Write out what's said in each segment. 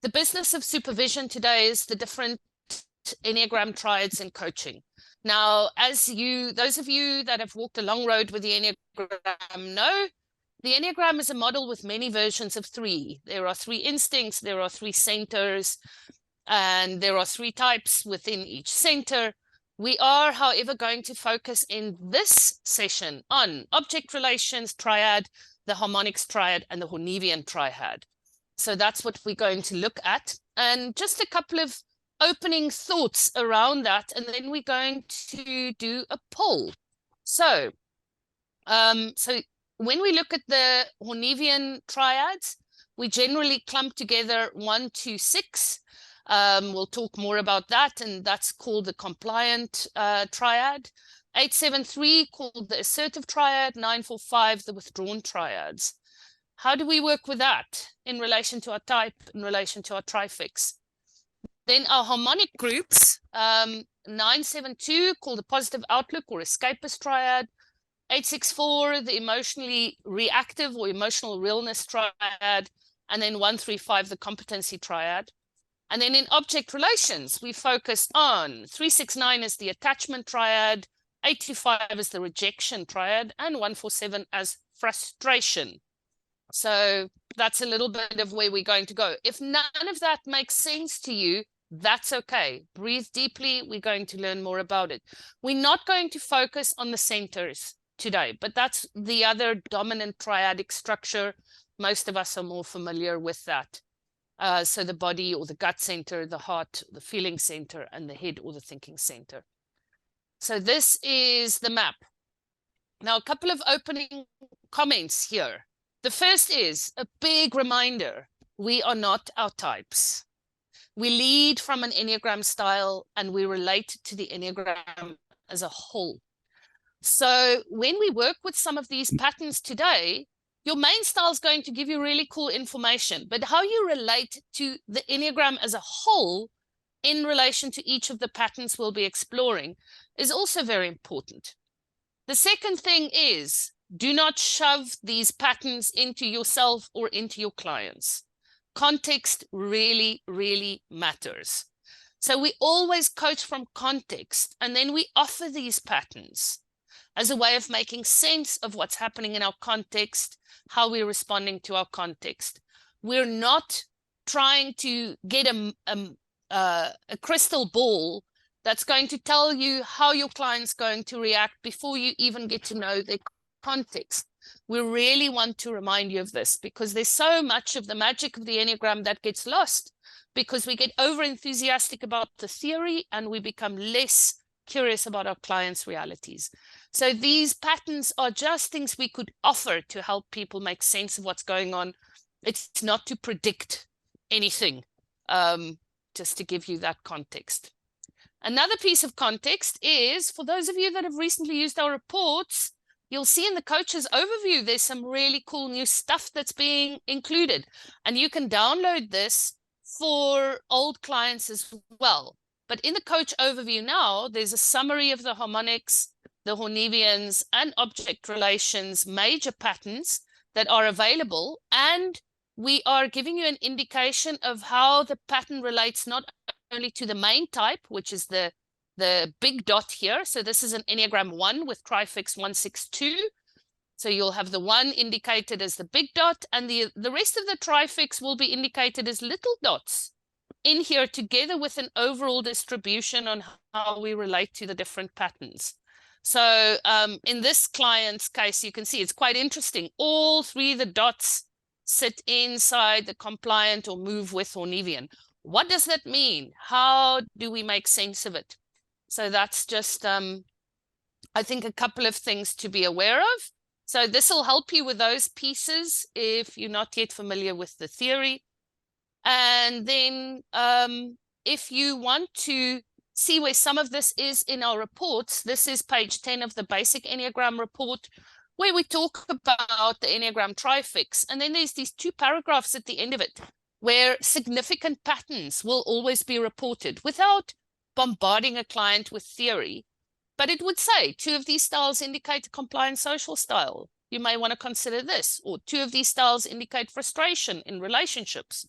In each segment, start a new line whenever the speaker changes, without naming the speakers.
the business of supervision today is the different Enneagram triads in coaching. Now, as those of you that have walked a long road with the Enneagram know, the Enneagram is a model with many versions of 3. There are 3 instincts, there are 3 centers, and there are 3 types within each center. We are, however, going to focus in this session on object relations triad, the Harmonics triad, and the Hornevian triad. So that's what we're going to look at. And just a couple of opening thoughts around that, and then we're going to do a poll. So when we look at the Hornevian triads, we generally clump together 1, 2, 6. We'll talk more about that, and that's called the compliant triad. 8, 7, 3 called the assertive triad. 9, 4, 5 the withdrawn triads. How do we work with that in relation to our type, in relation to our trifix? Then our harmonic groups, 9, 7, 2 called the positive outlook or escapist triad. 8, 6, 4 the emotionally reactive or emotional realness triad. And then 1, 3, 5 the competency triad. And then in object relations, we focused on 3, 6, 9 as the attachment triad, 8, 2, 5 as the rejection triad, and 1, 4, 7 as frustration. So that's a little bit of where we're going to go. If none of that makes sense to you, that's okay. Breathe deeply. We're going to learn more about it. We're not going to focus on the centers today, but that's the other dominant triadic structure. Most of us are more familiar with that. So the body or the gut center, the heart, the feeling center, and the head or the thinking center. So this is the map. Now, a couple of opening comments here. The first is a big reminder. We are not our types. We lead from an Enneagram style and we relate to the Enneagram as a whole. So when we work with some of these patterns today, your main style is going to give you really cool information, but how you relate to the Enneagram as a whole in relation to each of the patterns we'll be exploring is also very important. The second thing is, do not shove these patterns into yourself or into your clients. Context really, really matters. So we always coach from context, and then we offer these patterns as a way of making sense of what's happening in our context, how we're responding to our context. We're not trying to get a crystal ball that's going to tell you how your client's going to react before you even get to know their context. We really want to remind you of this because there's so much of the magic of the Enneagram that gets lost because we get over enthusiastic about the theory and we become less curious about our clients' realities. So these patterns are just things we could offer to help people make sense of what's going on. It's not to predict anything, just to give you that context. Another piece of context is, for those of you that have recently used our reports, you'll see in the coach's overview, there's some really cool new stuff that's being included. And you can download this for old clients as well. But in the coach overview now, there's a summary of the harmonics, the Hornevians, and object relations major patterns that are available. And we are giving you an indication of how the pattern relates not only to the main type, which is the big dot here. So this is an Enneagram 1 with trifix 162. So you'll have the 1 indicated as the big dot, and the rest of the trifix will be indicated as little dots in here together with an overall distribution on how we relate to the different patterns. So in this client's case, you can see it's quite interesting. All 3 of the dots sit inside the compliant or move with Hornevian. What does that mean? How do we make sense of it? So that's just, I think, a couple of things to be aware of. So this will help you with those pieces if you're not yet familiar with the theory. And then if you want to see where some of this is in our reports, this is page 10 of the basic Enneagram report, where we talk about the Enneagram trifix. And then there's these 2 paragraphs at the end of it, where significant patterns will always be reported without bombarding a client with theory. But it would say 2 of these styles indicate a compliant social style. You may want to consider this. Or 2 of these styles indicate frustration in relationships.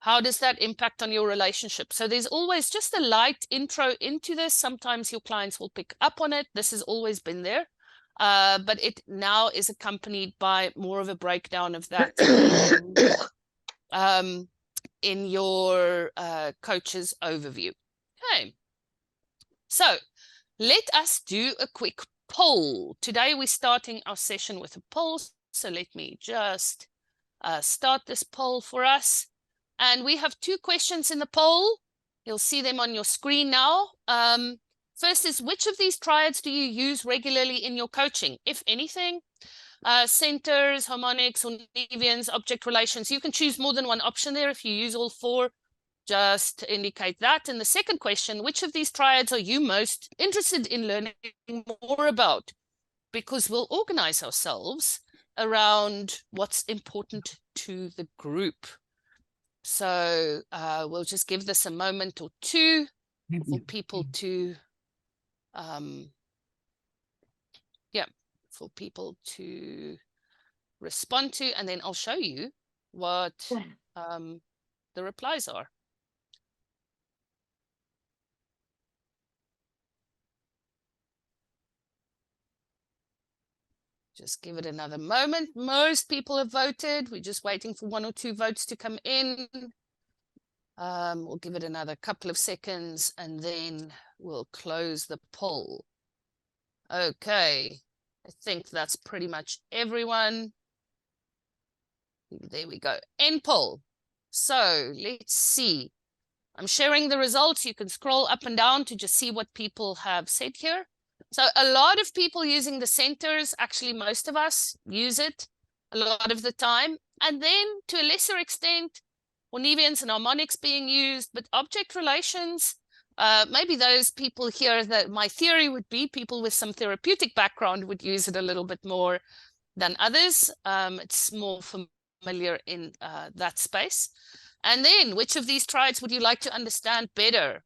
How does that impact on your relationship? So there's always just a light intro into this. Sometimes your clients will pick up on it. This has always been there. But it now is accompanied by more of a breakdown of that in your coach's overview. Okay. So let us do a quick poll. Today we're starting our session with a poll. So let me just start this poll for us. And we have 2 questions in the poll. You'll see them on your screen now. First is, which of these triads do you use regularly in your coaching, if anything? Centers, harmonics, Hornevians, object relations. You can choose more than one option there. If you use all 4, just indicate that. And the second question, which of these triads are you most interested in learning more about? Because we'll organize ourselves around what's important to the group. So we'll just give this a moment or 2 for people to, for people to respond to, and then I'll show you what the replies are. Just give it another moment. Most people have voted. We're just waiting for 1 or 2 votes to come in. We'll give it another couple of seconds and then we'll close the poll. Okay, I think that's pretty much everyone. There we go. End poll. So let's see. I'm sharing the results. You can scroll up and down to just see what people have said here. So a lot of people using the centers, actually most of us use it a lot of the time. And then to a lesser extent, Hornevians and harmonics being used, but object relations, maybe those people here, that my theory would be people with some therapeutic background would use it a little bit more than others. It's more familiar in that space. And then which of these triads would you like to understand better?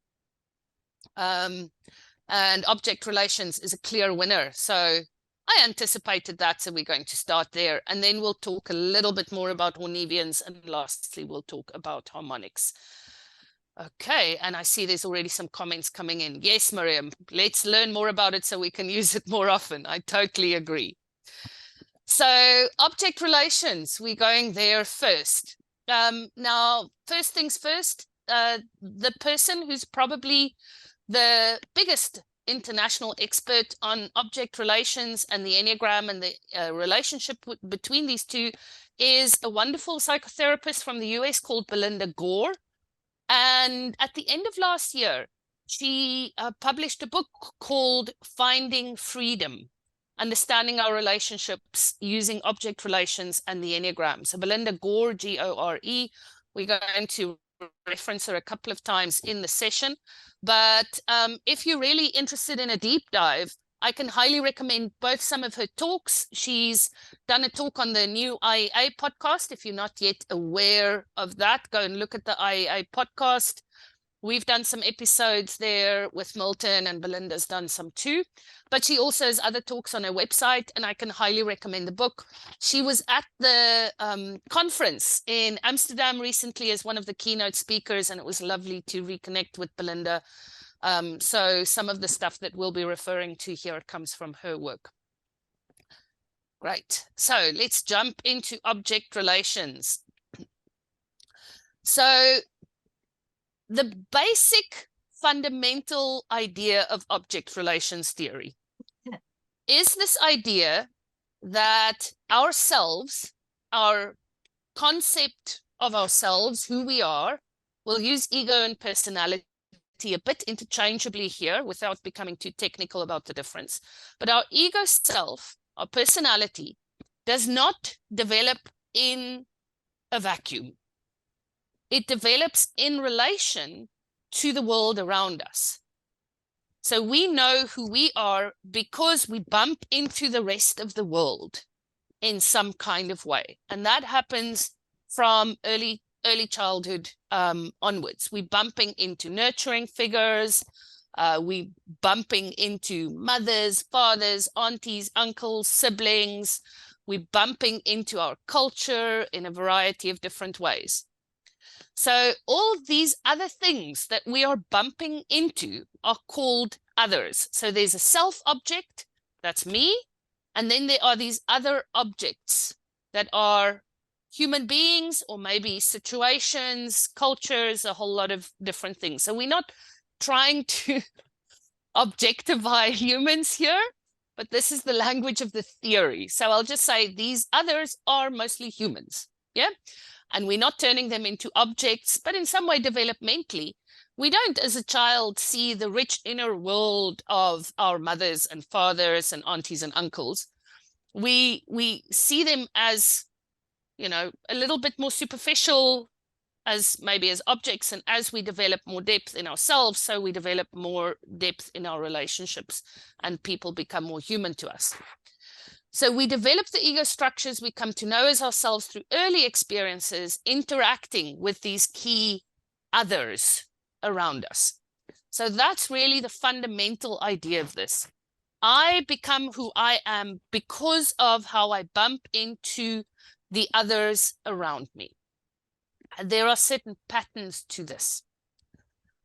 And object relations is a clear winner. So I anticipated that, so we're going to start there. And then we'll talk a little bit more about Hornevians, and lastly, we'll talk about harmonics. Okay, and I see there's already some comments coming in. Yes, Miriam, let's learn more about it so we can use it more often. I totally agree. So object relations, we're going there first. Now, first things first, the person who's probably the biggest international expert on object relations and the Enneagram and the relationship between these two is a wonderful psychotherapist from the US called Belinda Gore. And at the end of last year, she published a book called Finding Freedom, Understanding Our Relationships Using Object Relations and the Enneagram. So Belinda Gore, G-O-R-E, we're going to reference her a couple of times in the session. But if you're really interested in a deep dive, I can highly recommend both some of her talks. She's done a talk on the new IEA podcast. If you're not yet aware of that, go and look at the IEA podcast. We've done some episodes there with Milton, and Belinda's done some too. But she also has other talks on her website, and I can highly recommend the book. She was at the conference in Amsterdam recently as one of the keynote speakers, and it was lovely to reconnect with Belinda. So some of the stuff that we'll be referring to here comes from her work. Great. So let's jump into object relations. So the basic fundamental idea of object relations theory is this idea that ourselves, our concept of ourselves, who we are, we'll use ego and personality a bit interchangeably here without becoming too technical about the difference. But our ego self, our personality, does not develop in a vacuum. It develops in relation to the world around us. So we know who we are because we bump into the rest of the world in some kind of way. And that happens from early childhood onwards. We're bumping into nurturing figures. We bumping into mothers, fathers, aunties, uncles, siblings. We're bumping into our culture in a variety of different ways. So all these other things that we are bumping into are called others. So there's a self object, that's me, and then there are these other objects that are human beings, or maybe situations, cultures, a whole lot of different things. So we're not trying to objectify humans here, but this is the language of the theory. So I'll just say these others are mostly humans, yeah? And we're not turning them into objects, but in some way developmentally, we don't as a child see the rich inner world of our mothers and fathers and aunties and uncles. We see them as, you know, a little bit more superficial, as maybe as objects, and as we develop more depth in ourselves, so we develop more depth in our relationships and people become more human to us. So we develop the ego structures we come to know as ourselves through early experiences, interacting with these key others around us. So that's really the fundamental idea of this. I become who I am because of how I bump into the others around me. And there are certain patterns to this.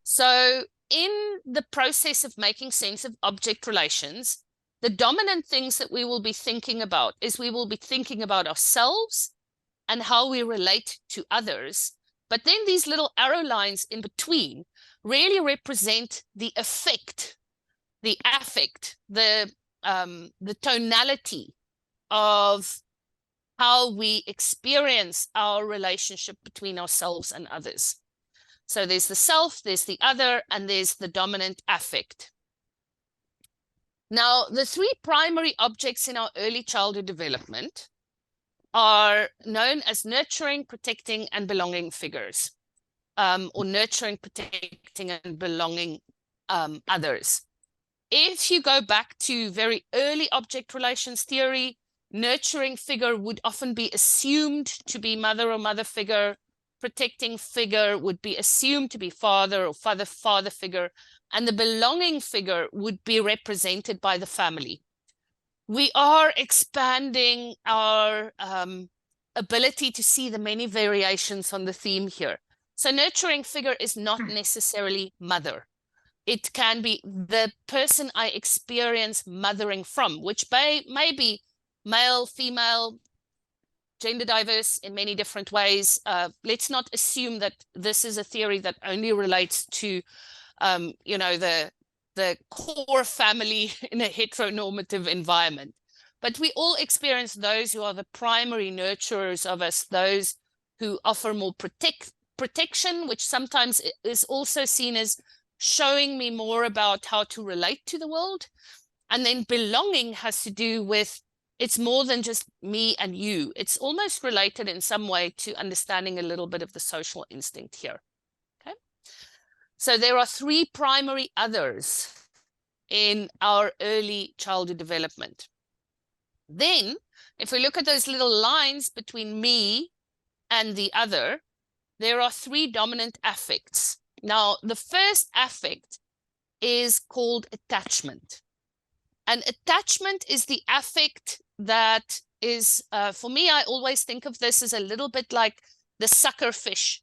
So in the process of making sense of object relations, the dominant things that we will be thinking about is we will be thinking about ourselves and how we relate to others. But then these little arrow lines in between really represent the effect, the affect, the tonality of how we experience our relationship between ourselves and others. So there's the self, there's the other, and there's the dominant affect. Now, the three primary objects in our early childhood development are known as nurturing, protecting, and belonging figures, or nurturing, protecting, and belonging others. If you go back to very early object relations theory, nurturing figure would often be assumed to be mother or mother figure. Protecting figure would be assumed to be father or father figure. And the belonging figure would be represented by the family. We are expanding our ability to see the many variations on the theme here. So nurturing figure is not necessarily mother. It can be the person I experience mothering from, which may be male, female, gender diverse in many different ways. Let's not assume that this is a theory that only relates to, you know, the core family in a heteronormative environment. But we all experience those who are the primary nurturers of us, those who offer more protection, which sometimes is also seen as showing me more about how to relate to the world. And then belonging has to do with, it's more than just me and you. It's almost related in some way to understanding a little bit of the social instinct here. Okay. So there are three primary others in our early childhood development. Then, if we look at those little lines between me and the other, there are three dominant affects. Now, the first affect is called attachment. And attachment is the affect that is, for me, I always think of this as a little bit like the sucker fish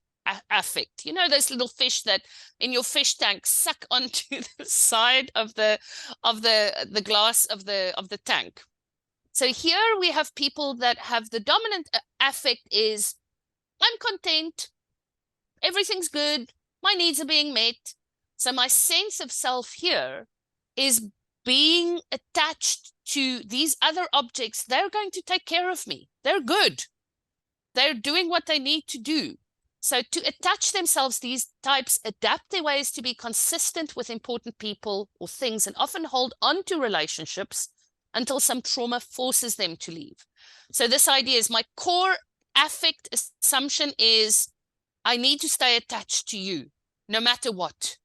affect. You know, those little fish that in your fish tank suck onto the side of the glass of the tank. So here we have people that have the dominant affect is, I'm content, everything's good, my needs are being met. So my sense of self here is being attached to these other objects. They're going to take care of me. They're good. They're doing what they need to do. So to attach themselves, these types adapt their ways to be consistent with important people or things, and often hold on to relationships until some trauma forces them to leave. So this idea is, my core affect assumption is, I need to stay attached to you no matter what.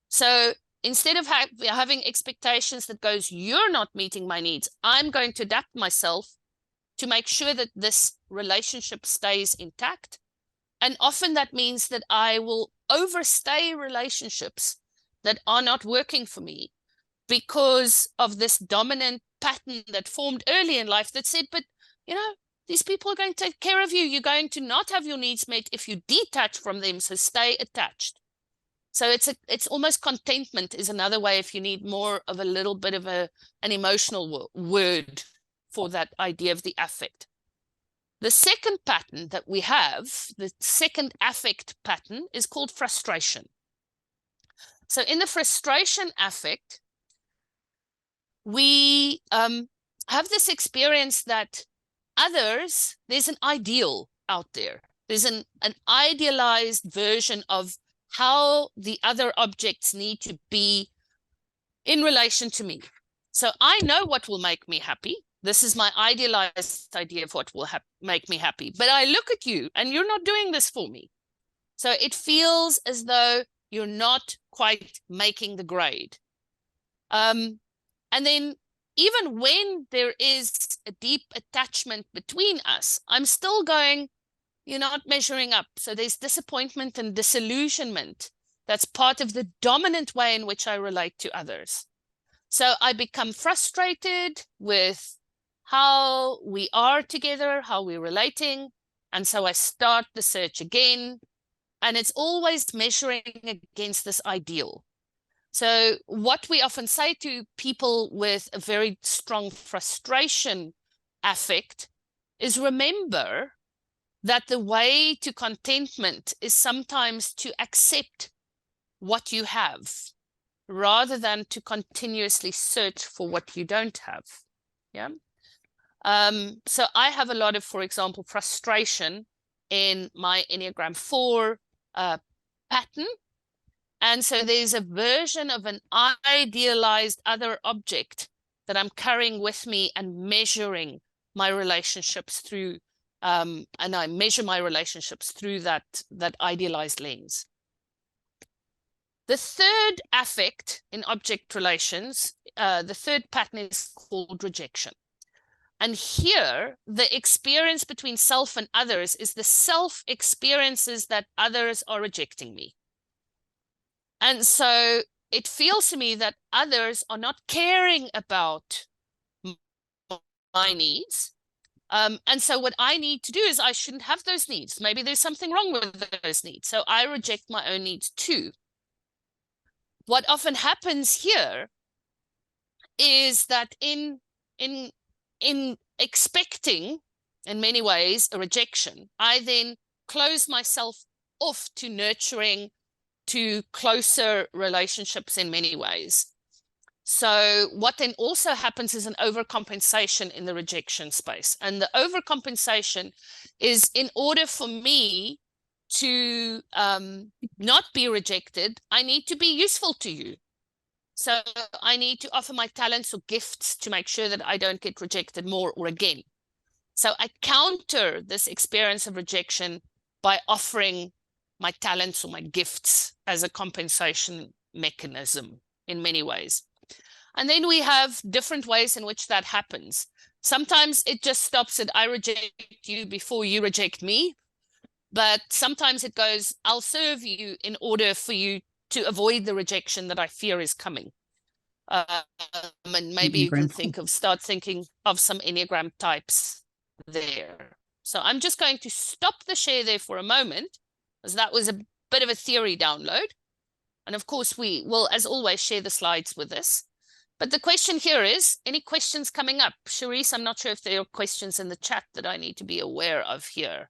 So instead of having expectations that goes, you're not meeting my needs, I'm going to adapt myself to make sure that this relationship stays intact. And often that means that I will overstay relationships that are not working for me because of this dominant pattern that formed early in life that said, but, you know, these people are going to take care of you. You're going to not have your needs met if you detach from them, so stay attached. So it's almost contentment is another way if you need more of a little bit of an emotional word for that idea of the affect. The second pattern that we have, the second affect pattern, is called frustration. So in the frustration affect, we have this experience that others, there's an ideal out there. There's an idealized version of how the other objects need to be in relation to me. So I know what will make me happy. This is my idealized idea of what will make me happy. But I look at you and you're not doing this for me. So it feels as though you're not quite making the grade. And then even when there is a deep attachment between us, I'm still going, you're not measuring up. So there's disappointment and disillusionment. That's part of the dominant way in which I relate to others. So I become frustrated with how we are together, how we're relating. And so I start the search again. And it's always measuring against this ideal. So what we often say to people with a very strong frustration affect is remember that the way to contentment is sometimes to accept what you have rather than to continuously search for what you don't have. Yeah. So I have a lot of, for example, frustration in my Enneagram 4 pattern. And so there's a version of an idealized other object that I'm carrying with me and measuring my relationships through, and I measure my relationships through that idealized lens. The third affect in object relations, the third pattern is called rejection. And here, the experience between self and others is the self experiences that others are rejecting me. And so it feels to me that others are not caring about my needs. And so what I need to do is I shouldn't have those needs. Maybe there's something wrong with those needs. So I reject my own needs too. What often happens here is that in expecting, in many ways, a rejection, I then close myself off to nurturing, to closer relationships in many ways. So what then also happens is an overcompensation in the rejection space. And the overcompensation is in order for me to not be rejected, I need to be useful to you. So I need to offer my talents or gifts to make sure that I don't get rejected more or again. So I counter this experience of rejection by offering my talents or my gifts as a compensation mechanism in many ways. And then we have different ways in which that happens. Sometimes it just stops at I reject you before you reject me. But sometimes it goes, I'll serve you in order for you to avoid the rejection that I fear is coming. And maybe you can start thinking of some Enneagram types there. So I'm just going to stop the share there for a moment, as that was a bit of a theory download. And of course, we will, as always, share the slides with us. But the question here is, any questions coming up? Charisse, I'm not sure if there are questions in the chat that I need to be aware of here.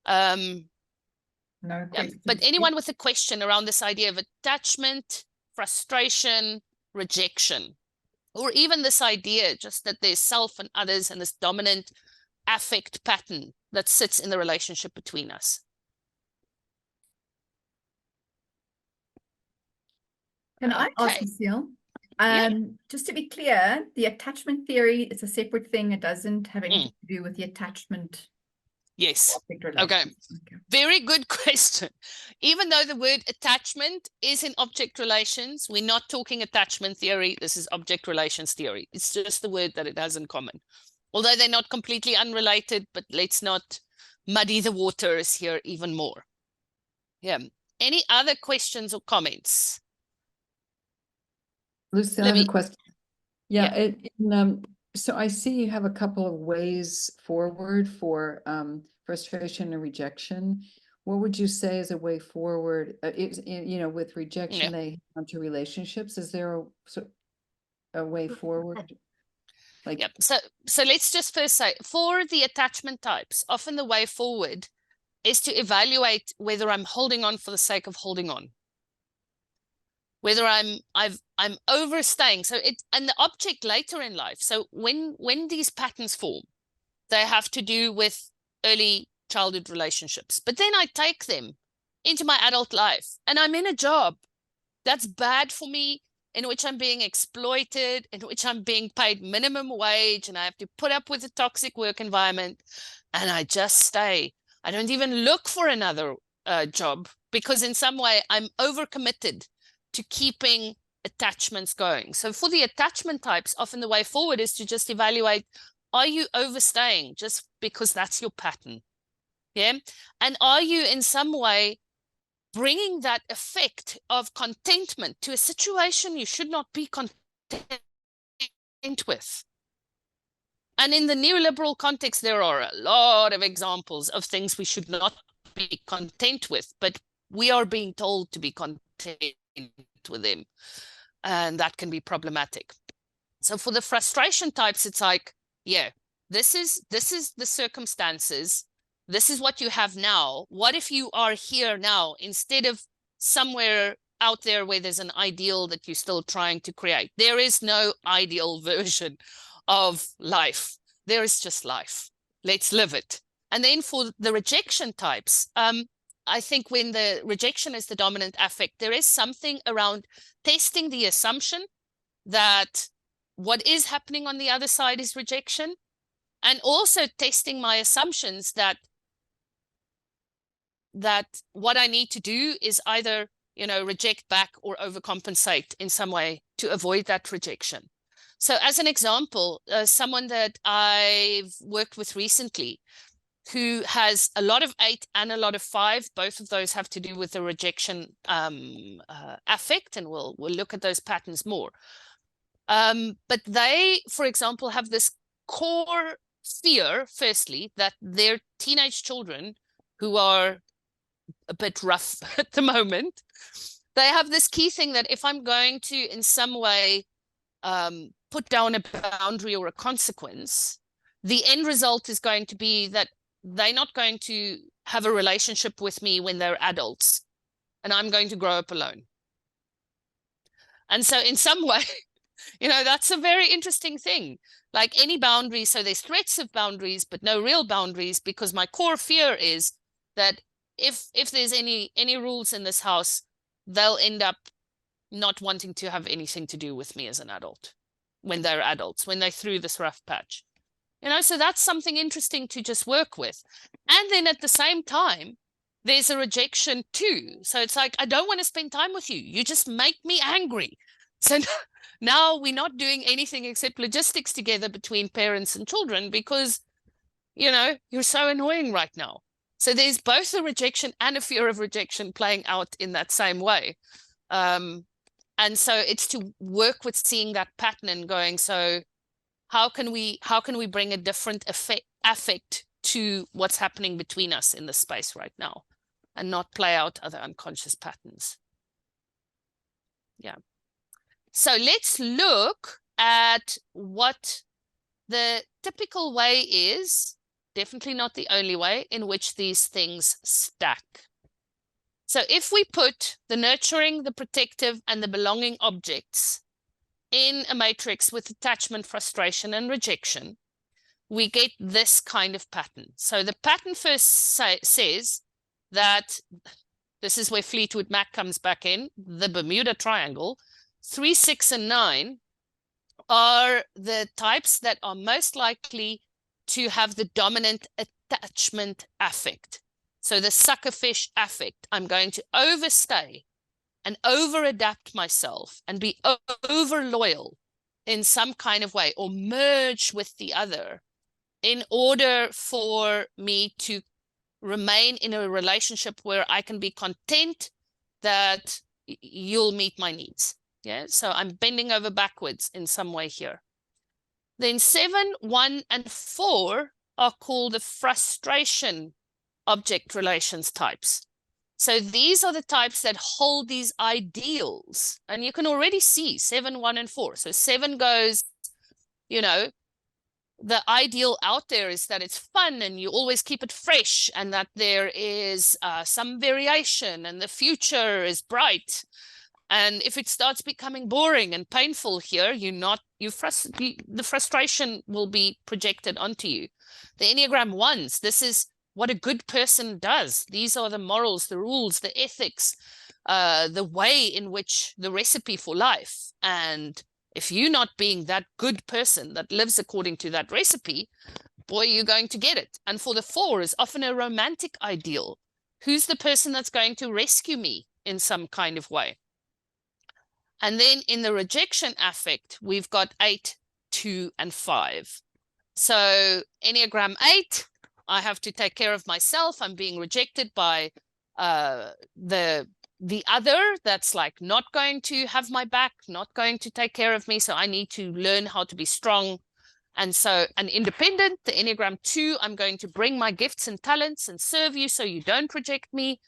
No
questions. But anyone with a question around this idea of attachment, frustration, rejection, or even this idea just that there's self and others and this dominant affect pattern that sits in the relationship between us.
Can I ask, Lucille? Just to be clear, the attachment theory is a separate thing. It doesn't have anything to do with the attachment.
Yes. Okay. Very good question. Even though the word attachment is in object relations, we're not talking attachment theory. This is object relations theory. It's just the word that it has in common. Although they're not completely unrelated, but let's not muddy the waters here even more. Yeah. Any other questions or comments?
Lucille, I have a question. Yeah. In So I see you have a couple of ways forward for frustration and rejection. What would you say is a way forward? With rejection, they come to relationships. Is there a way forward? Like,
yep. So let's just first say, for the attachment types, often the way forward is to evaluate whether I'm holding on for the sake of holding on, whether I'm overstaying. So and the object later in life. So when these patterns form, they have to do with early childhood relationships. But then I take them into my adult life, and I'm in a job that's bad for me, in which I'm being exploited, in which I'm being paid minimum wage, and I have to put up with a toxic work environment, and I just stay. I don't even look for another job, because in some way I'm overcommitted to keeping attachments going. So for the attachment types, often the way forward is to just evaluate, are you overstaying just because that's your pattern? Yeah. And are you in some way bringing that effect of contentment to a situation you should not be content with? And in the neoliberal context, there are a lot of examples of things we should not be content with, but we are being told to be content with them. And that can be problematic. So for the frustration types, it's like, yeah, this is the circumstances. This is what you have now. What if you are here now instead of somewhere out there where there's an ideal that you're still trying to create? There is no ideal version of life. There is just life. Let's live it. And then for the rejection types, I think when the rejection is the dominant affect, there is something around testing the assumption that what is happening on the other side is rejection, and also testing my assumptions that what I need to do is either, reject back or overcompensate in some way to avoid that rejection. So as an example, someone that I've worked with recently who has a lot of 8 and a lot of 5, both of those have to do with the rejection affect, and we'll look at those patterns more. But they, for example, have this core fear, firstly, that their teenage children, who are a bit rough at the moment, they have this key thing that if I'm going to in some way put down a boundary or a consequence, the end result is going to be that they're not going to have a relationship with me when they're adults, and I'm going to grow up alone. And so in some way, that's a very interesting thing. Like any boundaries, so there's threats of boundaries, but no real boundaries, because my core fear is that if there's any rules in this house, they'll end up not wanting to have anything to do with me as an adult when they're adults, when they're through this rough patch. So that's something interesting to just work with. And then at the same time, there's a rejection too. So it's like, I don't want to spend time with you. You just make me angry. So now we're not doing anything except logistics together between parents and children because, you're so annoying right now. So there's both a rejection and a fear of rejection playing out in that same way. And so it's to work with seeing that pattern and going, so how can we bring a different affect to what's happening between us in this space right now and not play out other unconscious patterns? Yeah. So let's look at what the typical way is, definitely not the only way, in which these things stack. So if we put the nurturing, the protective, and the belonging objects in a matrix with attachment, frustration, and rejection, we get this kind of pattern. So the pattern first says that, this is where Fleetwood Mac comes back in, the Bermuda Triangle, 3, 6, and 9 are the types that are most likely to have the dominant attachment affect. So the suckerfish affect, I'm going to overstay and over-adapt myself and be over-loyal in some kind of way, or merge with the other in order for me to remain in a relationship where I can be content that you'll meet my needs. Yeah, so I'm bending over backwards in some way here. Then 7, 1, and 4 are called the frustration object relations types. So these are the types that hold these ideals. And you can already see 7, 1, and 4. So 7 goes, you know, the ideal out there is that it's fun and you always keep it fresh, and that there is some variation and the future is bright. And if it starts becoming boring and painful here, the frustration will be projected onto you. The Enneagram 1s, this is what a good person does. These are the morals, the rules, the ethics, the way in which the recipe for life. And if you're not being that good person that lives according to that recipe, boy, you're going to get it. And for the 4 is often a romantic ideal. Who's the person that's going to rescue me in some kind of way? And then in the rejection affect, we've got 8, 2, and 5. So Enneagram 8, I have to take care of myself. I'm being rejected by the other that's like not going to have my back, not going to take care of me. So I need to learn how to be strong. And so an independent, the Enneagram 2, I'm going to bring my gifts and talents and serve you so you don't reject me.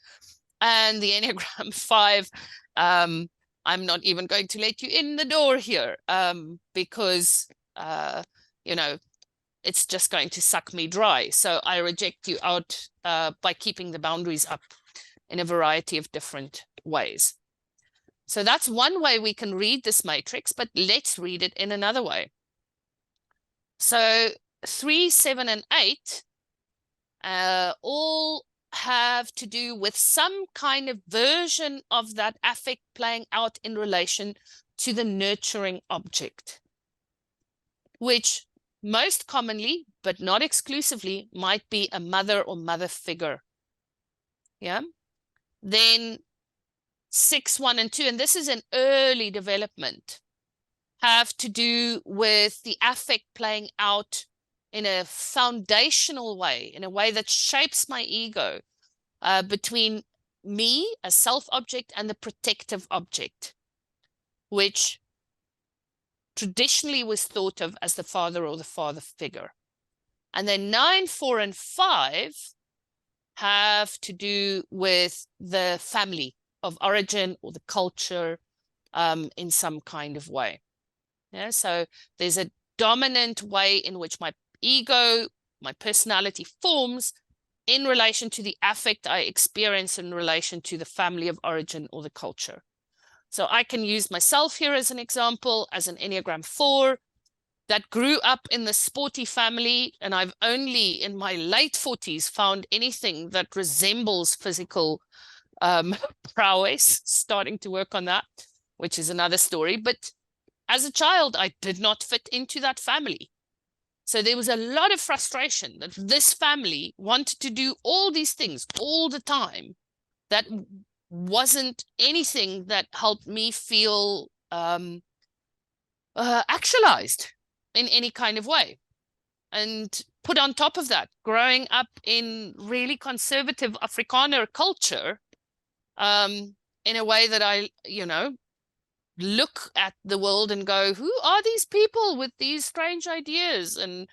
And the Enneagram 5, I'm not even going to let you in the door here because, you know, it's just going to suck me dry. So I reject you out by keeping the boundaries up in a variety of different ways. So that's one way we can read this matrix, but let's read it in another way. So 3, 7, and 8 all have to do with some kind of version of that affect playing out in relation to the nurturing object, which most commonly, but not exclusively, might be a mother or mother figure. Yeah. Then 6, 1, and 2, and this is an early development, have to do with the affect playing out in a foundational way, in a way that shapes my ego between me, a self-object, and the protective object, which traditionally was thought of as the father or the father figure. And then 9, 4, and 5 have to do with the family of origin or the culture in some kind of way. Yeah, so there's a dominant way in which my ego, my personality forms in relation to the affect I experience in relation to the family of origin or the culture. So I can use myself here as an example, as an Enneagram 4 that grew up in the sporty family, and I've only in my late 40s found anything that resembles physical prowess, starting to work on that, which is another story. But as a child, I did not fit into that family. So there was a lot of frustration that this family wanted to do all these things all the time. That wasn't anything that helped me feel actualized in any kind of way. And put on top of that, growing up in really conservative Afrikaner culture, in a way that I, you know, look at the world and go, who are these people with these strange ideas? And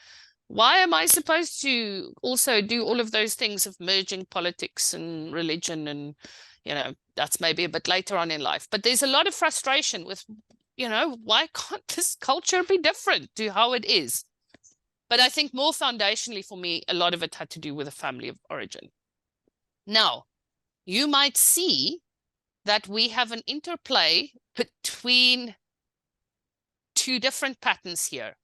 why am I supposed to also do all of those things of merging politics and religion? And, you know, that's maybe a bit later on in life. But there's a lot of frustration with, you know, why can't this culture be different to how it is? But I think more foundationally for me, a lot of it had to do with a family of origin. Now, you might see that we have an interplay between 2 different patterns here.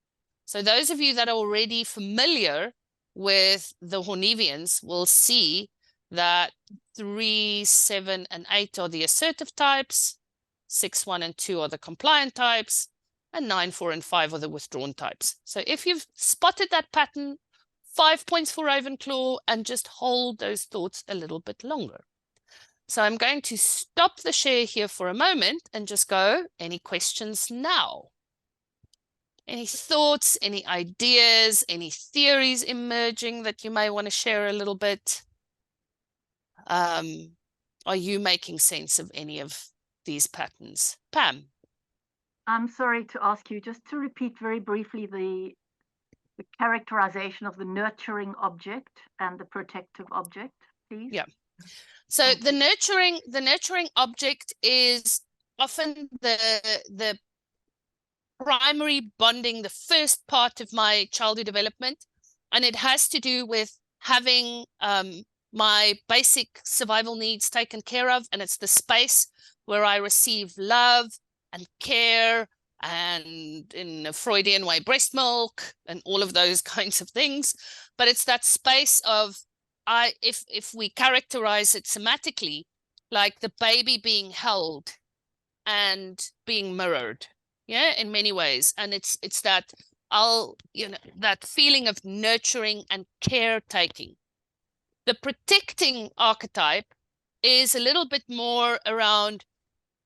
So those of you that are already familiar with the Hornevians will see that 3, 7, and 8 are the assertive types, 6, 1, and 2 are the compliant types, and 9, 4, and 5 are the withdrawn types. So if you've spotted that pattern, 5 points for Ravenclaw, and just hold those thoughts a little bit longer. So I'm going to stop the share here for a moment and just go, any questions now? Any thoughts, any ideas, any theories emerging that you may want to share a little bit? Are you making sense of any of these patterns? Pam?
I'm sorry to ask you just to repeat very briefly the characterization of the nurturing object and the protective object, please?
Yeah. So the nurturing object is often the primary bonding, the first part of my childhood development, and it has to do with having my basic survival needs taken care of, and it's the space where I receive love and care, and in a Freudian way, breast milk and all of those kinds of things. But it's that space of, if we characterize it somatically, like the baby being held and being mirrored, yeah, in many ways. And it's that that feeling of nurturing and caretaking. The protecting archetype is a little bit more around,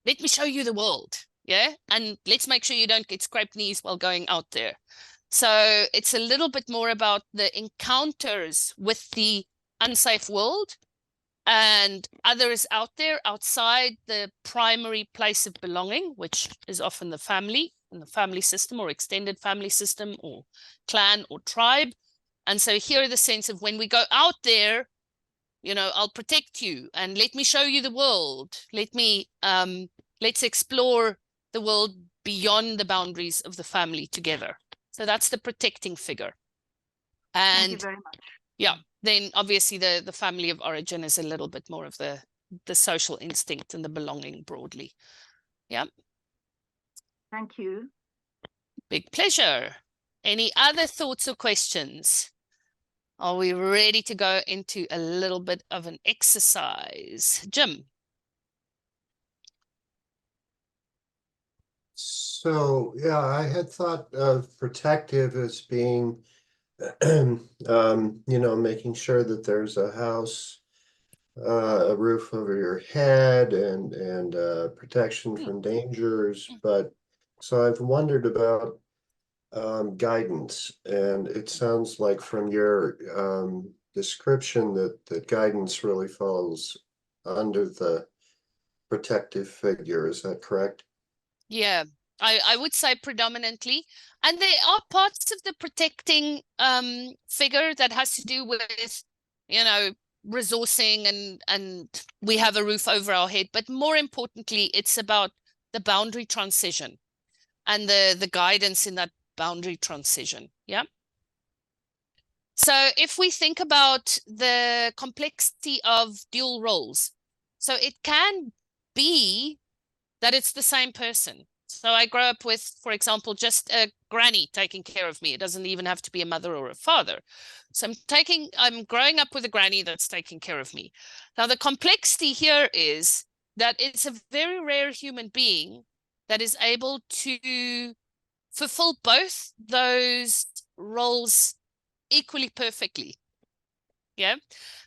let me show you the world, yeah, and let's make sure you don't get scraped knees while going out there. So it's a little bit more about the encounters with the unsafe world and others out there outside the primary place of belonging, which is often the family and the family system or extended family system or clan or tribe. And so here the sense of, when we go out there, I'll protect you and let me show you the world. Let's explore the world beyond the boundaries of the family together. So that's the protecting figure. And
thank you very much.
Yeah, then obviously the family of origin is a little bit more of the social instinct and the belonging broadly. Yeah.
Thank you.
Big pleasure. Any other thoughts or questions? Are we ready to go into a little bit of an exercise? Jim?
So, yeah, I had thought of protective as being, making sure that there's a house, a roof over your head, and protection from dangers. But so I've wondered about guidance, and it sounds like from your description that guidance really falls under the protective figure. Is that correct?
Yeah, I would say predominantly. And there are parts of the protecting figure that has to do with, resourcing and we have a roof over our head. But more importantly, it's about the boundary transition and the guidance in that boundary transition. Yeah. So if we think about the complexity of dual roles, so it can be that it's the same person. So I grow up with, for example, just a granny taking care of me. It doesn't even have to be a mother or a father. So I'm growing up with a granny that's taking care of me. Now, the complexity here is that it's a very rare human being that is able to fulfill both those roles equally perfectly. Yeah.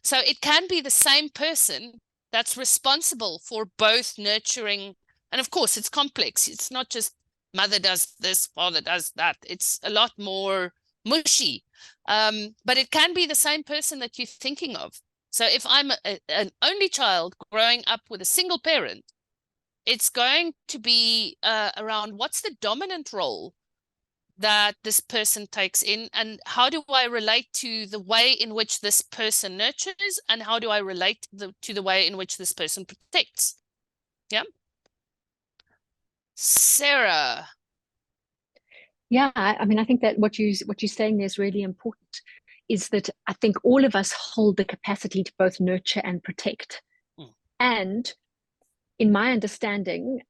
So it can be the same person that's responsible for both nurturing. And of course, it's complex. It's not just mother does this, father does that. It's a lot more mushy. But it can be the same person that you're thinking of. So if I'm an only child growing up with a single parent, it's going to be around what's the dominant role that this person takes in, and how do I relate to the way in which this person nurtures, and how do I relate to the way in which this person protects. Yeah. Sarah.
Yeah, I mean, I think that what you're saying there is really important, is that I think all of us hold the capacity to both nurture and protect. And in my understanding,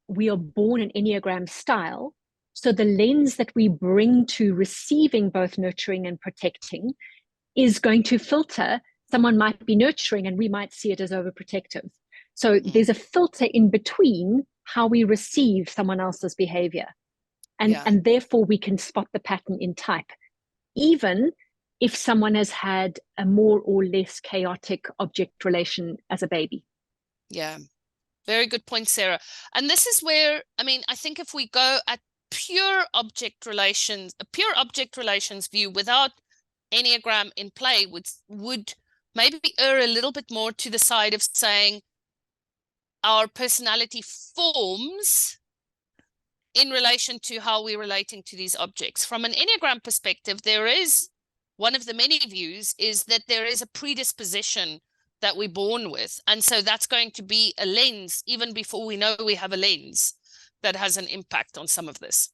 we are born an Enneagram style. So the lens that we bring to receiving both nurturing and protecting is going to filter. Someone might be nurturing and we might see it as overprotective. So there's a filter in between how we receive someone else's behavior. And therefore we can spot the pattern in type, even if someone has had a more or less chaotic object relation as a baby.
Yeah, very good point, Sarah. And this is where, I mean, I think if we go at a pure object relations view without Enneagram in play, would maybe err a little bit more to the side of saying our personality forms in relation to how we're relating to these objects. From an Enneagram perspective, there is one of the many views is that there is a predisposition that we're born with. And so that's going to be a lens, even before we know we have a lens, that has an impact on some of this.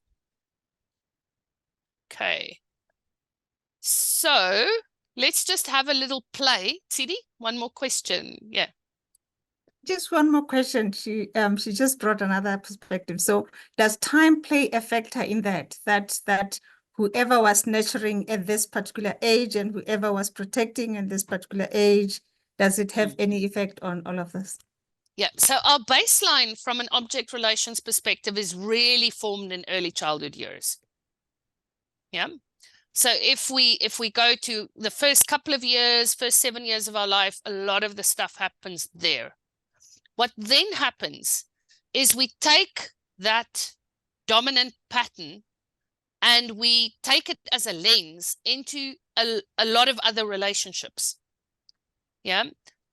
Okay. So let's just have a little play. Tsidi, one more question. Yeah.
Just one more question. She just brought another perspective. So does time play a factor in that? That whoever was nurturing at this particular age and whoever was protecting at this particular age, does it have any effect on all of this?
Yeah, so our baseline from an object relations perspective is really formed in early childhood years. Yeah. So if we go to the first couple of years, first 7 years of our life, a lot of the stuff happens there. What then happens is we take that dominant pattern and we take it as a lens into a lot of other relationships. Yeah.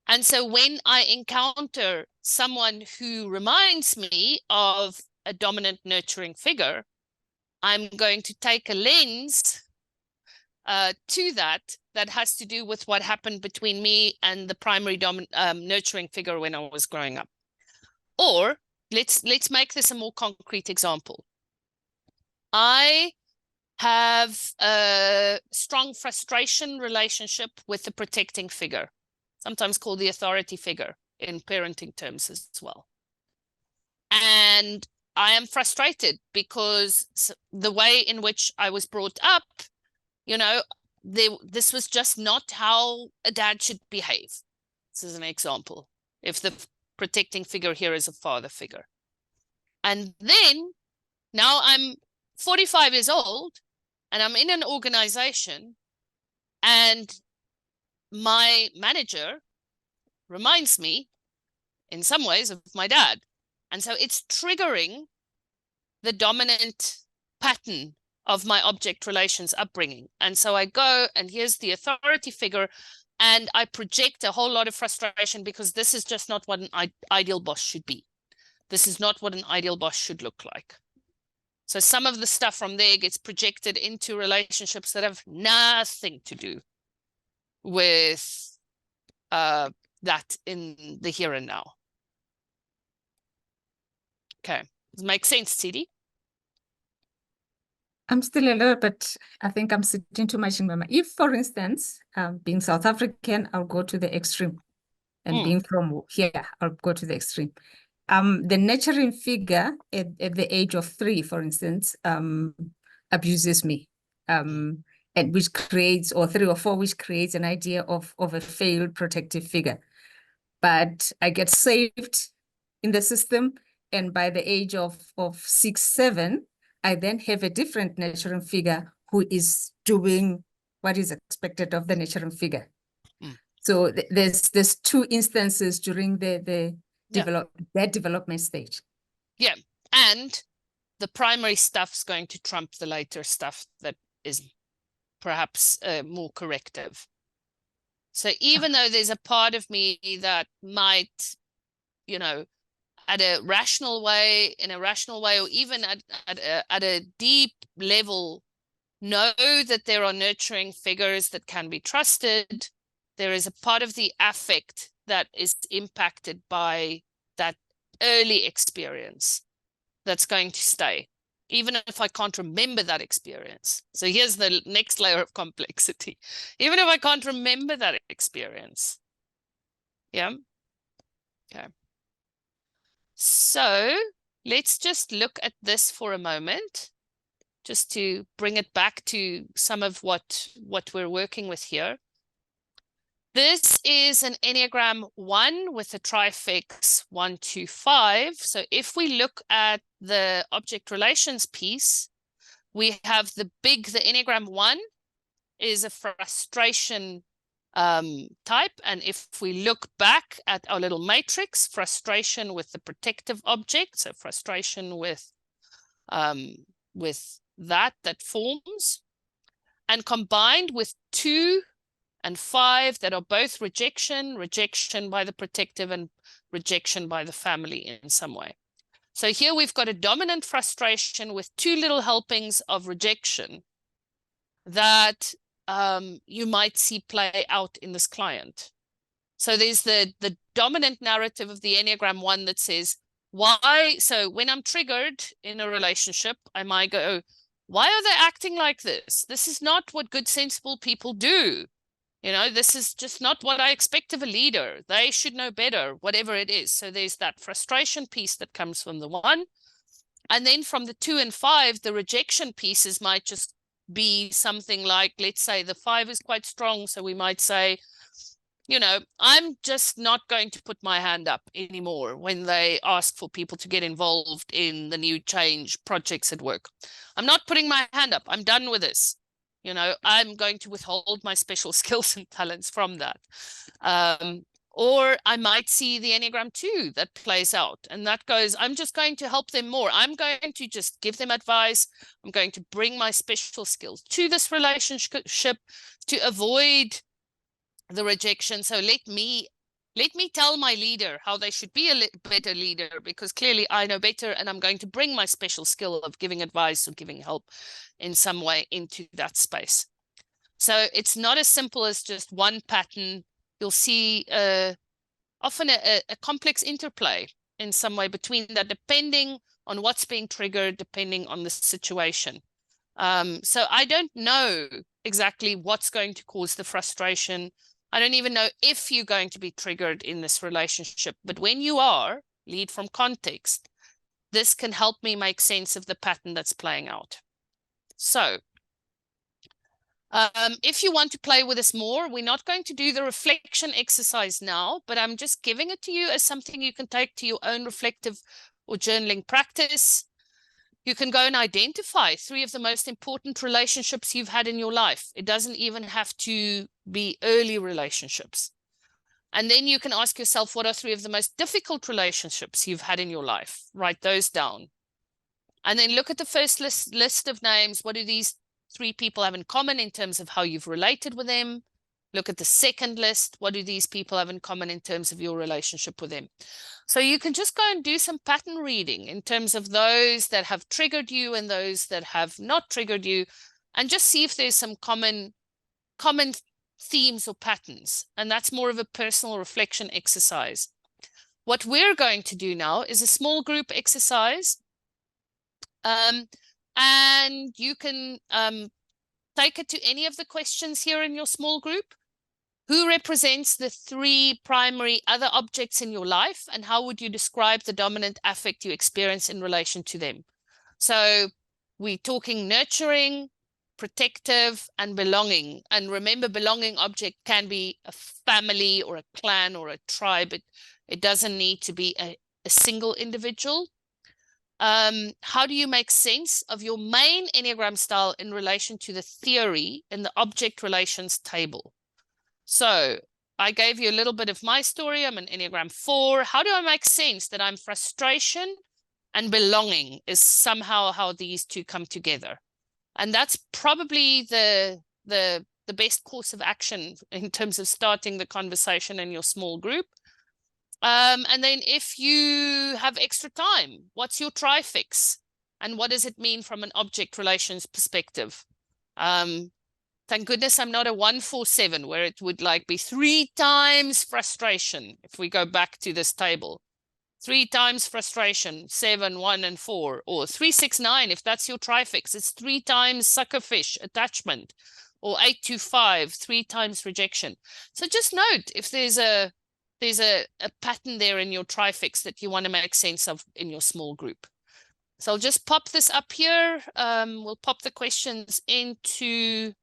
And so when I encounter someone who reminds me of a dominant nurturing figure, I'm going to take a lens to that has to do with what happened between me and the primary nurturing figure when I was growing up. Or let's make this a more concrete example. I have a strong frustration relationship with the protecting figure, sometimes called the authority figure in parenting terms as well. And I am frustrated because the way in which I was brought up, you know, this was just not how a dad should behave. This is an example. If the protecting figure here is a father figure. And then now I'm 45 years old and I'm in an organization and my manager reminds me in some ways of my dad. And so it's triggering the dominant pattern of my object relations upbringing. And so I go and here's the authority figure and I project a whole lot of frustration because this is just not what an ideal boss should be. This is not what an ideal boss should look like. So some of the stuff from there gets projected into relationships that have nothing to do with that in the here and now. Okay, does it make sense, Tsidi?
I'm still a little bit, I think I'm sitting too much in my mind. If, for instance, being South African, I'll go to the extreme. And being from here, I'll go to the extreme. The nurturing figure at the age of 3, for instance, abuses me. And which creates, or 3 or 4, which creates an idea of a failed protective figure. But I get saved in the system. And by the age of 6, 7, I then have a different nurturing figure who is doing what is expected of the nurturing figure. So there's 2 instances during the development stage. Yeah,
and the primary stuff is going to trump the later stuff that is perhaps more corrective. So even though there's a part of me that might, you know, in a rational way, or even at a deep level, know that there are nurturing figures that can be trusted, there is a part of the affect that is impacted by that early experience that's going to stay, even if I can't remember that experience. So here's the next layer of complexity. Even if I can't remember that experience. Yeah. Okay. So let's just look at this for a moment, just to bring it back to some of what we're working with here. This is an Enneagram 1 with a trifix 1, 2, 5. So if we look at the object relations piece, we have the Enneagram 1 is a frustration type. And if we look back at our little matrix, frustration with the protective object, so frustration with that forms, and combined with 2 and 5 that are both rejection by the protective and rejection by the family in some way. So here we've got a dominant frustration with two little helpings of rejection that you might see play out in this client. So there's the dominant narrative of the Enneagram 1 that says, why? So when I'm triggered in a relationship, I might go, why are they acting like this? This is not what good, sensible people do. You know, this is just not what I expect of a leader. They should know better, whatever it is. So there's that frustration piece that comes from the 1. And then from the 2 and 5, the rejection pieces might just be something like, let's say the 5 is quite strong. So we might say, you know, I'm just not going to put my hand up anymore when they ask for people to get involved in the new change projects at work. I'm not putting my hand up. I'm done with this. You know, I'm going to withhold my special skills and talents from that. Or I might see the Enneagram 2 that plays out, and that goes, I'm just going to help them more. I'm going to just give them advice. I'm going to bring my special skills to this relationship to avoid the rejection. So let me tell my leader how they should be a better leader, because clearly I know better, and I'm going to bring my special skill of giving advice or giving help in some way into that space. So it's not as simple as just one pattern. You'll see often a complex interplay in some way between that, depending on what's being triggered, depending on the situation. So I don't know exactly what's going to cause the frustration. I don't even know if you're going to be triggered in this relationship. But when you are, lead from context, this can help me make sense of the pattern that's playing out. So if you want to play with this more, we're not going to do the reflection exercise now, but I'm just giving it to you as something you can take to your own reflective or journaling practice. You can go and identify 3 of the most important relationships you've had in your life. It doesn't even have to be early relationships. And then you can ask yourself, what are 3 of the most difficult relationships you've had in your life? Write those down. And then look at the first list of names. What do these 3 people have in common in terms of how you've related with them? Look at the second list. What do these people have in common in terms of your relationship with them? So you can just go and do some pattern reading in terms of those that have triggered you and those that have not triggered you, and just see if there's some common themes or patterns. And that's more of a personal reflection exercise. What we're going to do now is a small group exercise. And you can take it to any of the questions here in your small group. Who represents the 3 primary other objects in your life, and how would you describe the dominant affect you experience in relation to them? So we're talking nurturing, protective, and belonging. And remember, belonging object can be a family or a clan or a tribe. It doesn't need to be a single individual. How do you make sense of your main Enneagram style in relation to the theory in the object relations table? So I gave you a little bit of my story. I'm an Enneagram 4. How do I make sense that I'm frustration and belonging is somehow how these 2 come together? And that's probably the best course of action in terms of starting the conversation in your small group. And then if you have extra time, what's your trifix? And what does it mean from an object relations perspective? Thank goodness I'm not a 147 where it would like be 3 times frustration. If we go back to this table, 3 times frustration, 7, 1, and 4, or 3, 6, 9. If that's your trifix, it's 3 times suckerfish attachment, or 8, 2, 5, 3 times rejection. So just note if there's a pattern there in your trifix that you want to make sense of in your small group. So I'll just pop this up here. We'll pop the questions into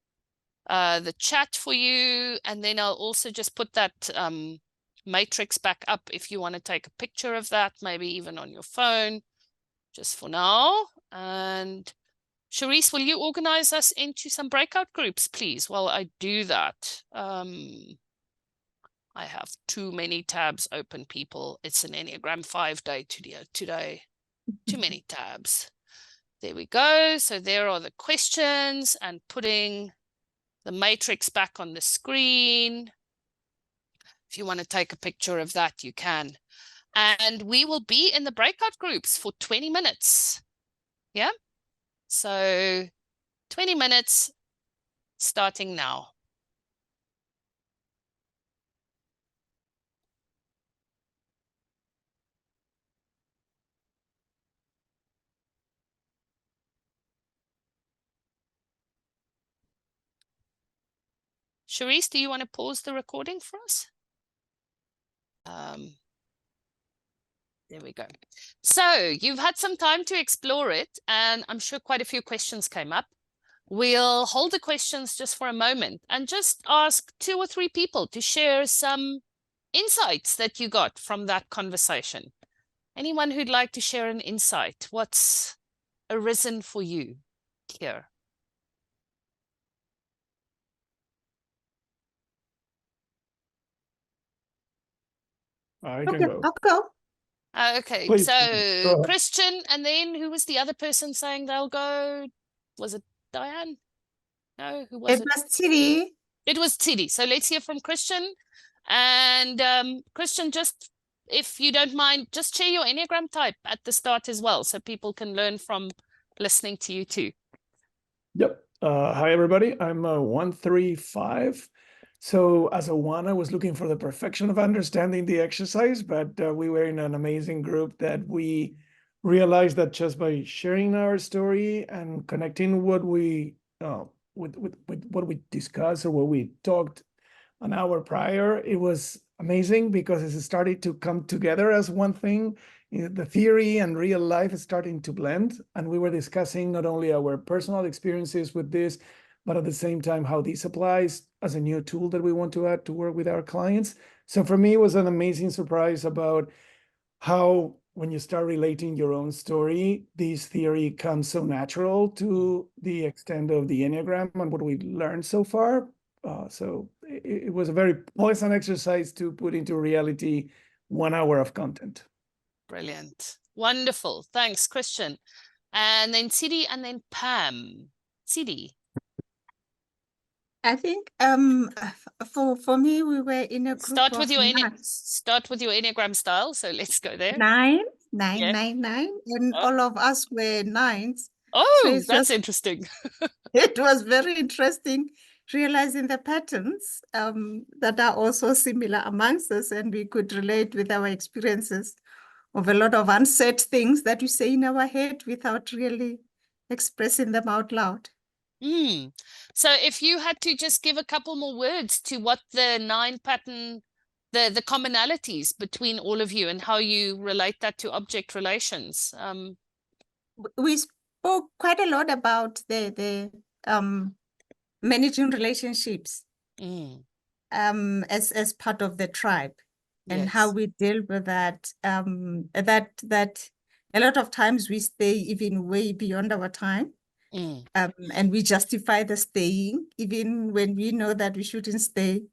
the chat for you, and then I'll also just put that matrix back up if you want to take a picture of that, maybe even on your phone, just for now. And Charisse, will you organize us into some breakout groups, please, while I do that? I have too many tabs open, people. It's an Enneagram 5 day today. Too many tabs. There we go. So there are the questions, and putting the matrix back on the screen. If you want to take a picture of that, you can. And we will be in the breakout groups for 20 minutes. Yeah? So 20 minutes starting now. Charisse, do you want to pause the recording for us? There we go. So you've had some time to explore it, and I'm sure quite a few questions came up. We'll hold the questions just for a moment and just ask 2 or 3 people to share some insights that you got from that conversation. Anyone who'd like to share an insight? What's arisen for you here?
I can go.
I'll go.
Okay,
Please,
so
go ahead.
Christian, and then who was the other person saying they'll go? Was it Diane? No, who was
It
it?
was Tiri.
It was Tidi. So let's hear from Christian. And Christian, just if you don't mind, just share your Enneagram type at the start as well, so people can learn from listening to you too.
Yep. Hi, everybody. I'm a 135. So as a 1, I was looking for the perfection of understanding the exercise, but we were in an amazing group that we realized that just by sharing our story and connecting what we with what we discussed or what we talked an hour prior, it was amazing because it started to come together as one thing. The theory and real life is starting to blend, and we were discussing not only our personal experiences with this, but at the same time how this applies as a new tool that we want to add to work with our clients. So for me, it was an amazing surprise about how when you start relating your own story, this theory comes so natural to the extent of the Enneagram and what we've learned so far. So it was a very pleasant exercise to put into reality 1 hour of content.
Brilliant. Wonderful. Thanks, Christian. And then Sidi and then Pam. Sidi.
I think for me, we were in a group
Start with
of
your
9.
start with your Enneagram style. So let's go there.
9,
Yeah.
9, and
Oh.
all of us were 9s.
Oh,
So
that's interesting.
it was very interesting realizing the patterns that are also similar amongst us, and we could relate with our experiences of a lot of unsaid things that we say in our head without really expressing them out loud.
So if you had to just give a couple more words to what the 9 pattern, the commonalities between all of you and how you relate that to object relations.
We spoke quite a lot about the managing relationships as part of the tribe, and how
Yes.
we deal with that. That a lot of times we stay even way beyond our time. And we justify the staying, even when we know that we shouldn't stay.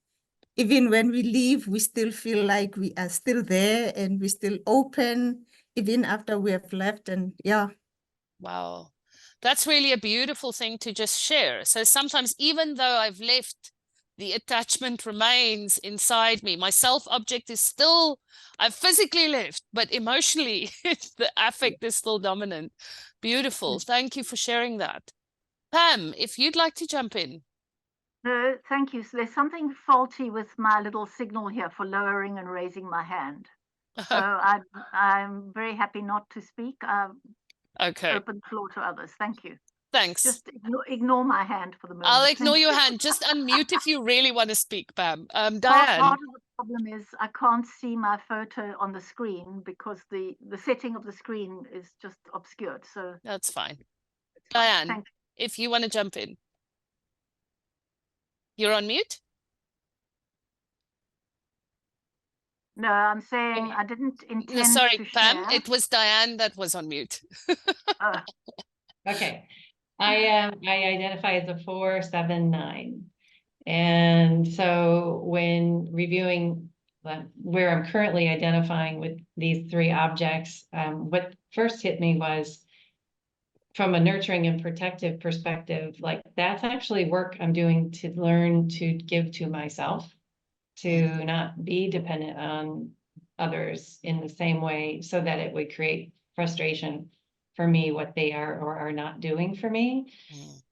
Even when we leave, we still feel like we are still there and we're still open, even after we have left. And yeah.
Wow. That's really a beautiful thing to just share. So sometimes, even though I've left, the attachment remains inside me. My self object is still, I've physically left, but emotionally, the affect is still dominant. Beautiful. Thank you for sharing that. Pam, if you'd like to jump in.
No, thank you. So there's something faulty with my little signal here for lowering and raising my hand. So I'm very happy not to speak.
Okay.
Open floor to others. Thank you.
Thanks.
Just ignore my hand for the moment.
I'll ignore your hand. Just unmute if you really want to speak, Pam. Diane.
Part of the problem is I can't see my photo on the screen because the setting of the screen is just obscured. So
that's fine.
Fine.
Diane, if you want to jump in. You're on mute?
No, I'm saying I didn't intend
sorry,
to
Pam,
share.
it was Diane that was on mute.
Okay. I identify as a 479. And so when reviewing where I'm currently identifying with these 3 objects, what first hit me was from a nurturing and protective perspective, like that's actually work I'm doing to learn to give to myself, to not be dependent on others in the same way, so that it would create frustration for me, what they are or are not doing for me.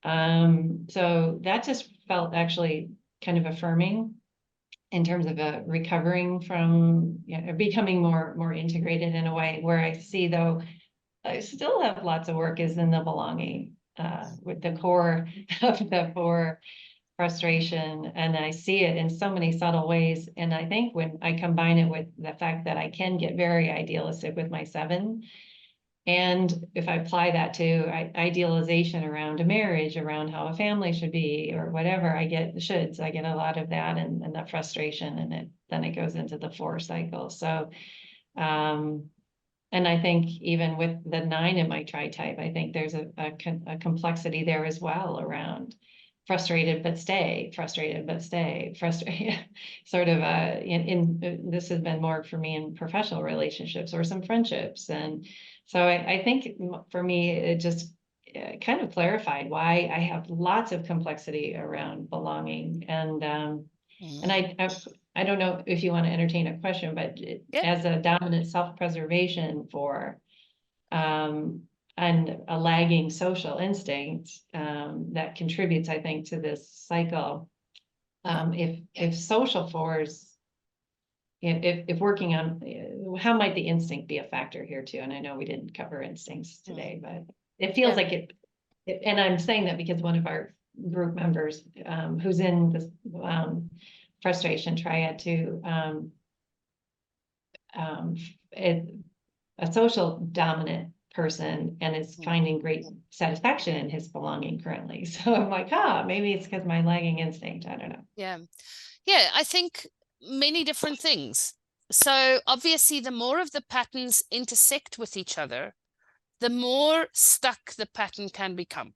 So that just felt actually kind of affirming in terms of recovering from, becoming more integrated in a way, where I see, though, I still have lots of work is in the belonging, with the core of the 4 frustration. And I see it in so many subtle ways. And I think when I combine it with the fact that I can get very idealistic with my 7, and if I apply that to idealization around a marriage, around how a family should be, or whatever, I get shoulds. I get a lot of that, and that frustration, and then it goes into the 4 cycle. So, and I think even with the 9 in my tri-type, I think there's a complexity there as well around frustrated but stay, frustrated but stay, frustrated. Sort of this has been more for me in professional relationships or some friendships, and so I think for me it just kind of clarified why I have lots of complexity around belonging, and I don't know if you want to entertain a question, but as a dominant self-preservation for and a lagging social instinct that contributes, I think, to this cycle. If social 4s, if working on how might the instinct be a factor here too? And I know we didn't cover instincts today, but it feels like it. And I'm saying that because one of our group members who's in this frustration triad too, a social dominant person, and is finding great satisfaction in his belonging currently. So I'm like, maybe it's because my lagging instinct. I don't know.
Yeah, I think many different things. So obviously, the more of the patterns intersect with each other, the more stuck the pattern can become.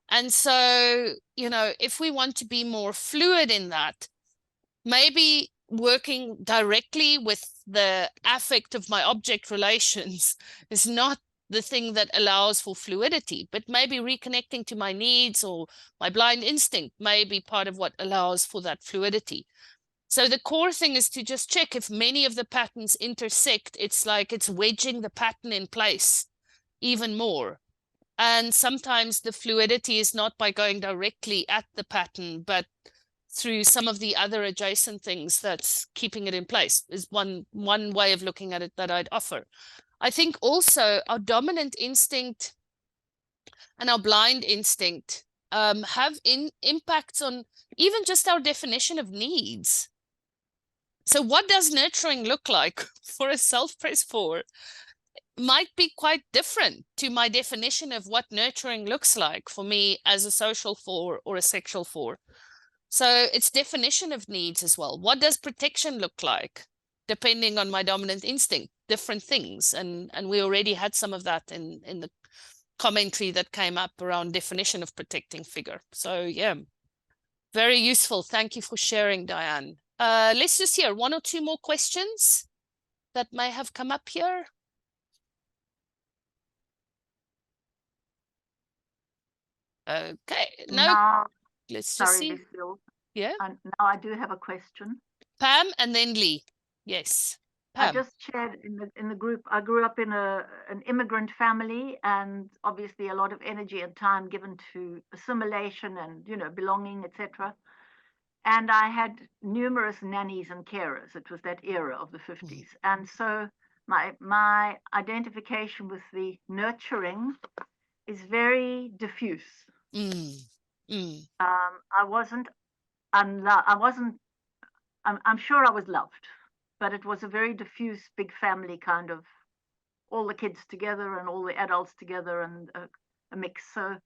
And so, if we want to be more fluid in that, maybe working directly with the affect of my object relations is not the thing that allows for fluidity, but maybe reconnecting to my needs or my blind instinct may be part of what allows for that fluidity. So the core thing is to just check if many of the patterns intersect. It's like it's wedging the pattern in place even more. And sometimes the fluidity is not by going directly at the pattern, but through some of the other adjacent things that's keeping it in place, is one way of looking at it that I'd offer. I think also our dominant instinct and our blind instinct have impacts on even just our definition of needs. So what does nurturing look like for a self-pres 4 might be quite different to my definition of what nurturing looks like for me as a social 4 or a sexual 4. So it's definition of needs as well. What does protection look like? Depending on my dominant instinct, different things. And we already had some of that in the commentary that came up around definition of protecting figure. So yeah, very useful. Thank you for sharing, Diane. Let's just hear 1 or 2 more questions that may have come up here. Okay, no. Let's just see.
Lucille.
Yeah.
Now I do have a question.
Pam and then Lee. Yes. Pam.
I just shared in the group. I grew up in an immigrant family, and obviously a lot of energy and time given to assimilation and belonging, etc. And I had numerous nannies and carers. It was that era of the 50s, and so my identification with the nurturing is very diffuse. I'm sure I was loved, but it was a very diffuse, big family kind of, all the kids together and all the adults together, and a mix. So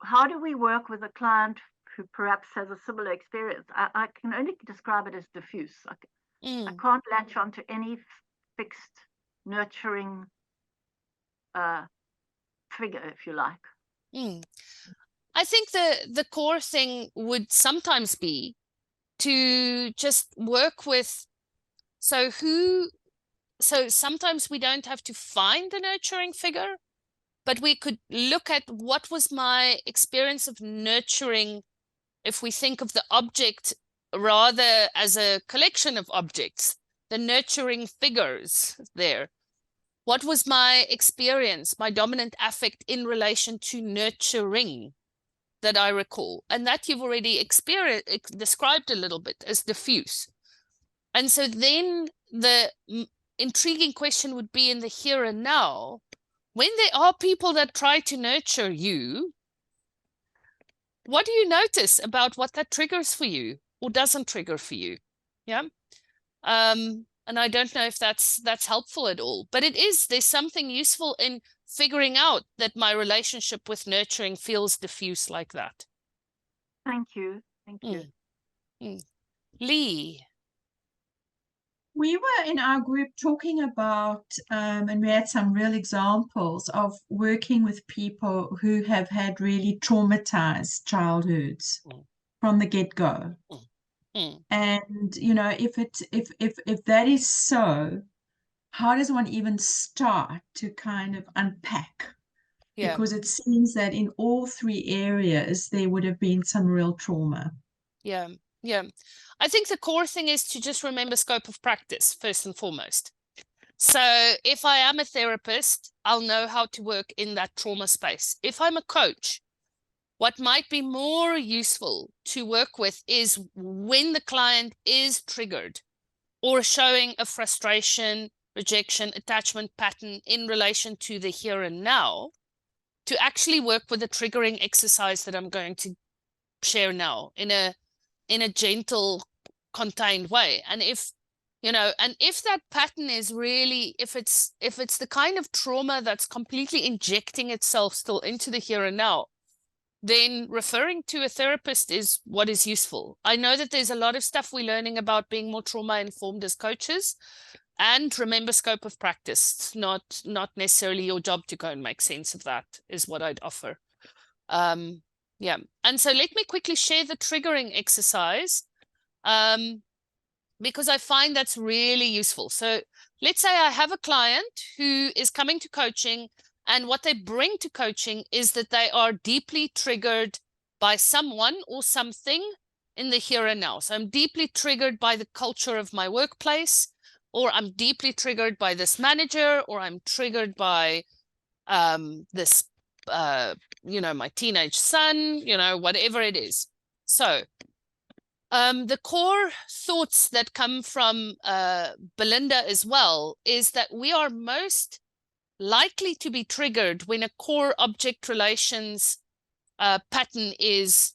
how do we work with a client who perhaps has a similar experience? I can only describe it as diffuse. I can't latch onto any fixed nurturing figure, if you like.
I think the core thing would sometimes be to just work with, so sometimes we don't have to find the nurturing figure, but we could look at what was my experience of nurturing if we think of the object rather as a collection of objects the nurturing figures there. What was my experience, my dominant affect in relation to nurturing that I recall? And that you've already described a little bit as diffuse. And so then the intriguing question would be in the here and now, when there are people that try to nurture you, what do you notice about what that triggers for you or doesn't trigger for you? Yeah. And I don't know if that's helpful at all, but there's something useful in figuring out that my relationship with nurturing feels diffuse like that.
Thank you. Thank you.
Lee.
We were in our group talking about, and we had some real examples of working with people who have had really traumatized childhoods from the get-go. And, you know, if that is so, how does one even start to kind of unpack? Yeah. Because it seems that in all three areas, there would have been some real trauma.
Yeah. Yeah. I think the core thing is to just remember scope of practice first and foremost. So if I am a therapist, I'll know how to work in that trauma space. If I'm a coach, what might be more useful to work with is when the client is triggered or showing a frustration, rejection, attachment pattern in relation to the here and now, to actually work with the triggering exercise that I'm going to share now in a gentle, contained way. And if that pattern is really, if it's the kind of trauma that's completely injecting itself still into the here and now, then referring to a therapist is what is useful. I know that there's a lot of stuff we're learning about being more trauma informed as coaches, and remember scope of practice. It's not necessarily your job to go and make sense of that, is what I'd offer. Yeah. And so let me quickly share the triggering exercise, because I find that's really useful. So let's say I have a client who is coming to coaching, and what they bring to coaching is that they are deeply triggered by someone or something in the here and now. So I'm deeply triggered by the culture of my workplace, or I'm deeply triggered by this manager, or I'm triggered by this my teenage son, whatever it is. So the core thoughts that come from Belinda as well is that we are most likely to be triggered when a core object relations pattern is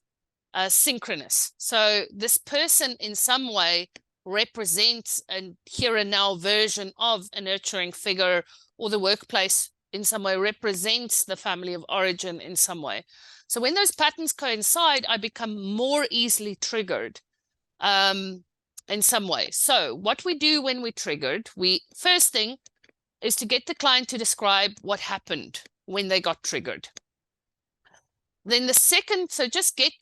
synchronous. So this person in some way represents a here and now version of a nurturing figure, or the workplace in some way represents the family of origin in some way. So when those patterns coincide, I become more easily triggered in some way. So what we do when we're triggered, first thing is to get the client to describe what happened when they got triggered. Then the second, so just get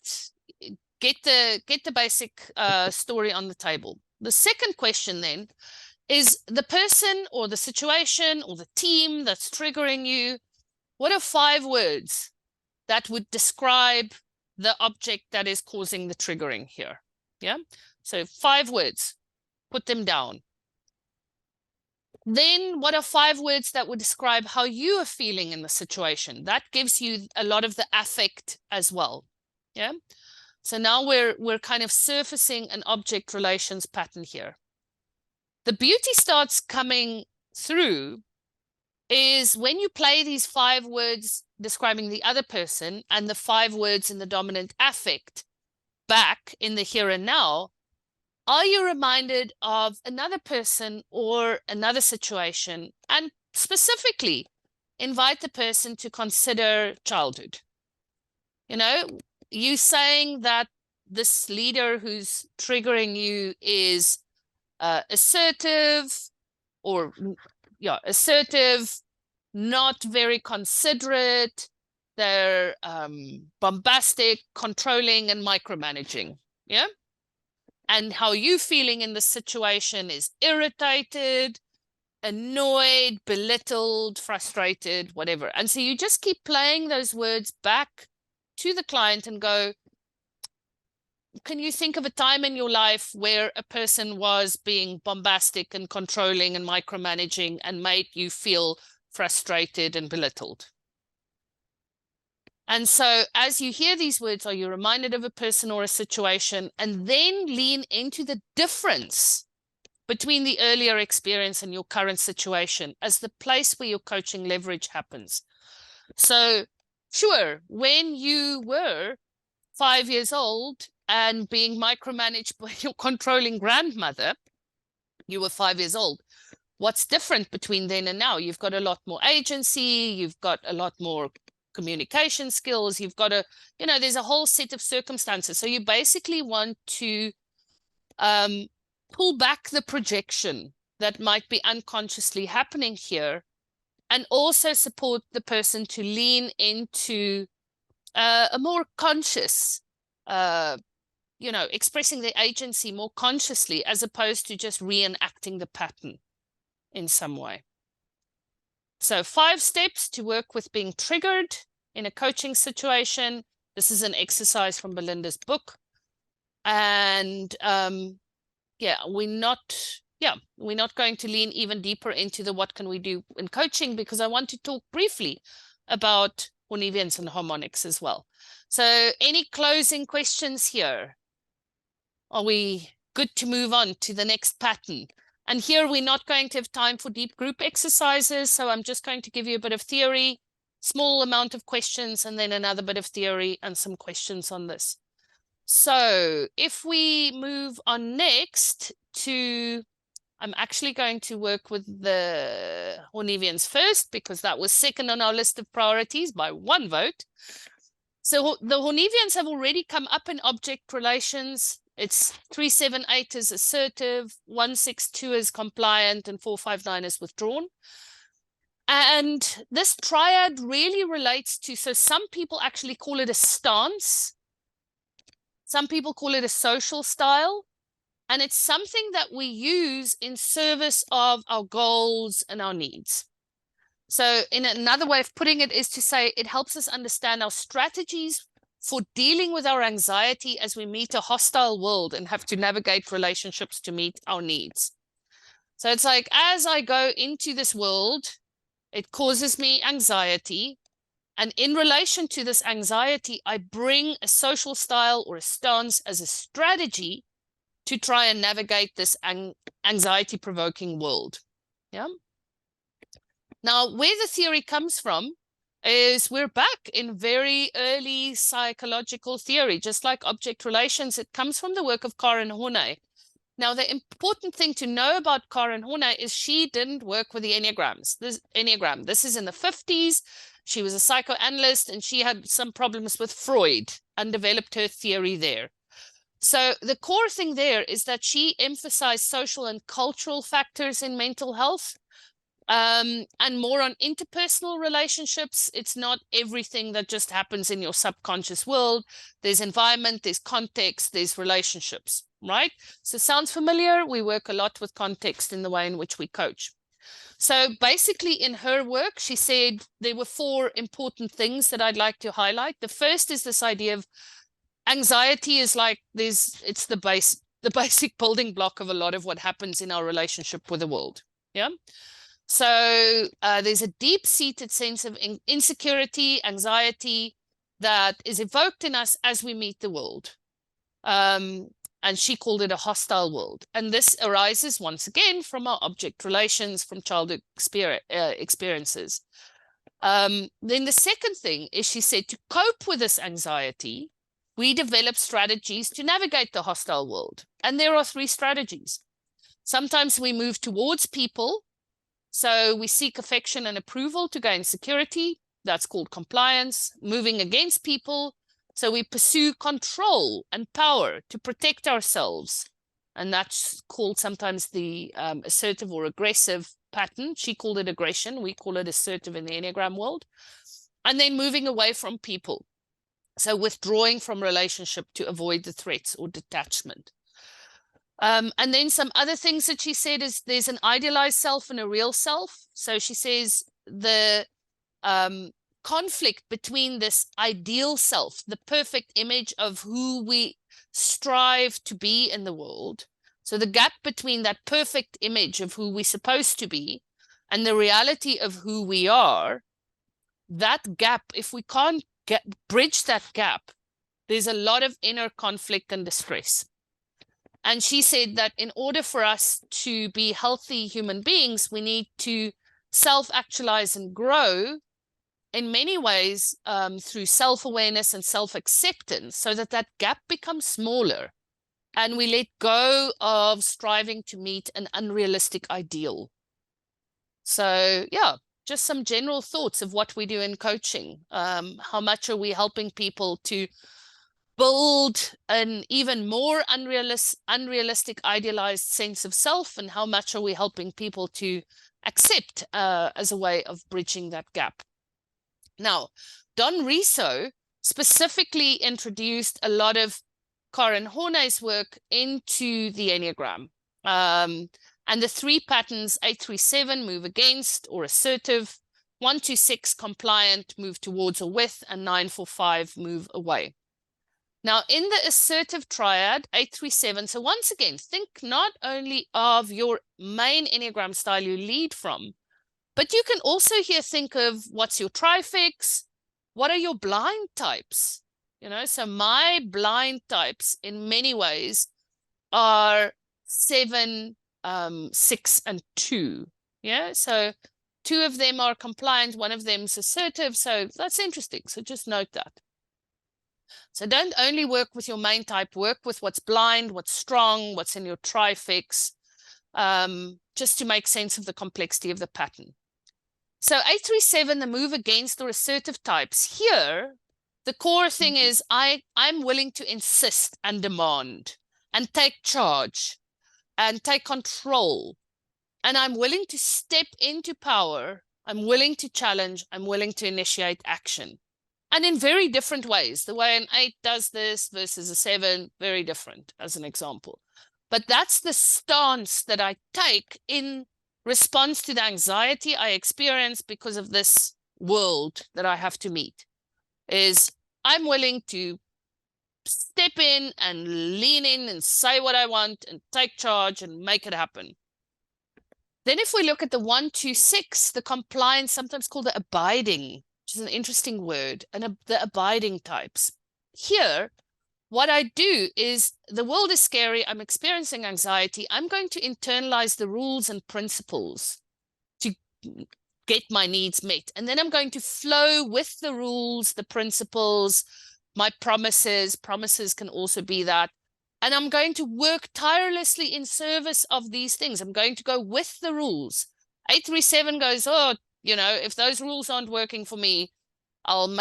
the basic story on the table. The second question then is the person or the situation or the team that's triggering you, what are 5 words that would describe the object that is causing the triggering here? Yeah, so 5 words, put them down. Then what are 5 words that would describe how you are feeling in the situation? That gives you a lot of the affect as well. Yeah. So now we're kind of surfacing an object relations pattern here. The beauty starts coming through is when you play these 5 words describing the other person and the 5 words in the dominant affect back in the here and now, are you reminded of another person or another situation, and specifically invite the person to consider childhood? You saying that this leader who's triggering you is assertive, not very considerate, they're bombastic, controlling, and micromanaging. Yeah. And how you feeling in the situation is irritated, annoyed, belittled, frustrated, whatever. And so you just keep playing those words back to the client and go, can you think of a time in your life where a person was being bombastic and controlling and micromanaging and made you feel frustrated and belittled? And so as you hear these words, are you reminded of a person or a situation? And then lean into the difference between the earlier experience and your current situation as the place where your coaching leverage happens. So sure, when you were 5 years old and being micromanaged by your controlling grandmother, you were 5 years old. What's different between then and now? You've got a lot more agency, you've got a lot more communication skills, you've got a, you know, there's a whole set of circumstances. So you basically want to pull back the projection that might be unconsciously happening here, and also support the person to lean into a more conscious, you know, expressing their agency more consciously, as opposed to just reenacting the pattern in some way. So 5 steps to work with being triggered in a coaching situation. This is an exercise from Belinda's book. And yeah, we're not going to lean even deeper into the what can we do in coaching, because I want to talk briefly about Hornevians and harmonics as well. So any closing questions here? Are we good to move on to the next pattern? And here we're not going to have time for deep group exercises, so I'm just going to give you a bit of theory, small amount of questions, and then another bit of theory and some questions on this. So if we move on next to, I'm actually going to work with the Hornevians first, because that was second on our list of priorities by 1 vote. So the Hornevians have already come up in object relations. It's 378 is assertive, 162 is compliant, and 459 is withdrawn. And this triad really relates to, so some people actually call it a stance. Some people call it a social style. And it's something that we use in service of our goals and our needs. So in another way of putting it is to say it helps us understand our strategies for dealing with our anxiety as we meet a hostile world and have to navigate relationships to meet our needs. So it's like, as I go into this world, it causes me anxiety. And in relation to this anxiety, I bring a social style or a stance as a strategy to try and navigate this anxiety-provoking world. Yeah. Now, where the theory comes from is we're back in very early psychological theory, just like object relations. It comes from the work of Karen Horney. Now, the important thing to know about Karen Horney is she didn't work with the Enneagrams. This is in the 50s. She was a psychoanalyst, and she had some problems with Freud and developed her theory there. So the core thing there is that she emphasized social and cultural factors in mental health, and more on interpersonal relationships. It's not everything that just happens in your subconscious world. There's environment, there's context, there's relationships, right? So sounds familiar? We work a lot with context in the way in which we coach. So basically in her work, she said there were 4 important things that I'd like to highlight. The first is this idea of anxiety is like it's the basic building block of a lot of what happens in our relationship with the world. Yeah. So there's a deep-seated sense of insecurity, anxiety that is evoked in us as we meet the world. And she called it a hostile world. And this arises once again from our object relations, from childhood experiences. Then the second thing is, she said, to cope with this anxiety, we develop strategies to navigate the hostile world. And there are 3 strategies. Sometimes we move towards people. So we seek affection and approval to gain security. That's called compliance. Moving against people. So we pursue control and power to protect ourselves. And that's called sometimes the assertive or aggressive pattern. She called it aggression. We call it assertive in the Enneagram world. And then moving away from people. So withdrawing from relationship to avoid the threats or detachment. And then some other things that she said is there's an idealized self and a real self. So she says the conflict between this ideal self, the perfect image of who we strive to be in the world. So the gap between that perfect image of who we're supposed to be and the reality of who we are, that gap, if we can't bridge that gap, there's a lot of inner conflict and distress. And she said that in order for us to be healthy human beings, we need to self-actualize and grow in many ways through self-awareness and self-acceptance, so that that gap becomes smaller and we let go of striving to meet an unrealistic ideal. So yeah, just some general thoughts of what we do in coaching. How much are we helping people to build an even more unrealistic, idealized sense of self, and how much are we helping people to accept as a way of bridging that gap? Now, Don Riso specifically introduced a lot of Karen Horney's work into the Enneagram. And the 3 patterns, 837, move against or assertive, 126, compliant, move towards or with, and 945, move away. Now, in the assertive triad, 837, so once again, think not only of your main Enneagram style you lead from, but you can also here think of what's your trifix, what are your blind types? You know, so my blind types in many ways are 7, 6, and 2. Yeah, so 2 of them are compliant, 1 of them is assertive. So that's interesting. So just note that. So don't only work with your main type, work with what's blind, what's strong, what's in your trifix, just to make sense of the complexity of the pattern. So 837, the move against or assertive types. Here, the core thing is I'm willing to insist and demand and take charge and take control. And I'm willing to step into power. I'm willing to challenge. I'm willing to initiate action. And in very different ways. The way an 8 does this versus a 7, very different, as an example. But that's the stance that I take in response to the anxiety I experience because of this world that I have to meet. Is I'm willing to step in and lean in and say what I want and take charge and make it happen. Then if we look at the 126, the compliance, sometimes called the abiding, which is an interesting word, and the abiding types. Here, what I do is the world is scary. I'm experiencing anxiety. I'm going to internalize the rules and principles to get my needs met. And then I'm going to flow with the rules, the principles, my promises. Promises can also be that. And I'm going to work tirelessly in service of these things. I'm going to go with the rules. 837 goes, oh, you know, if those rules aren't working for me, I'll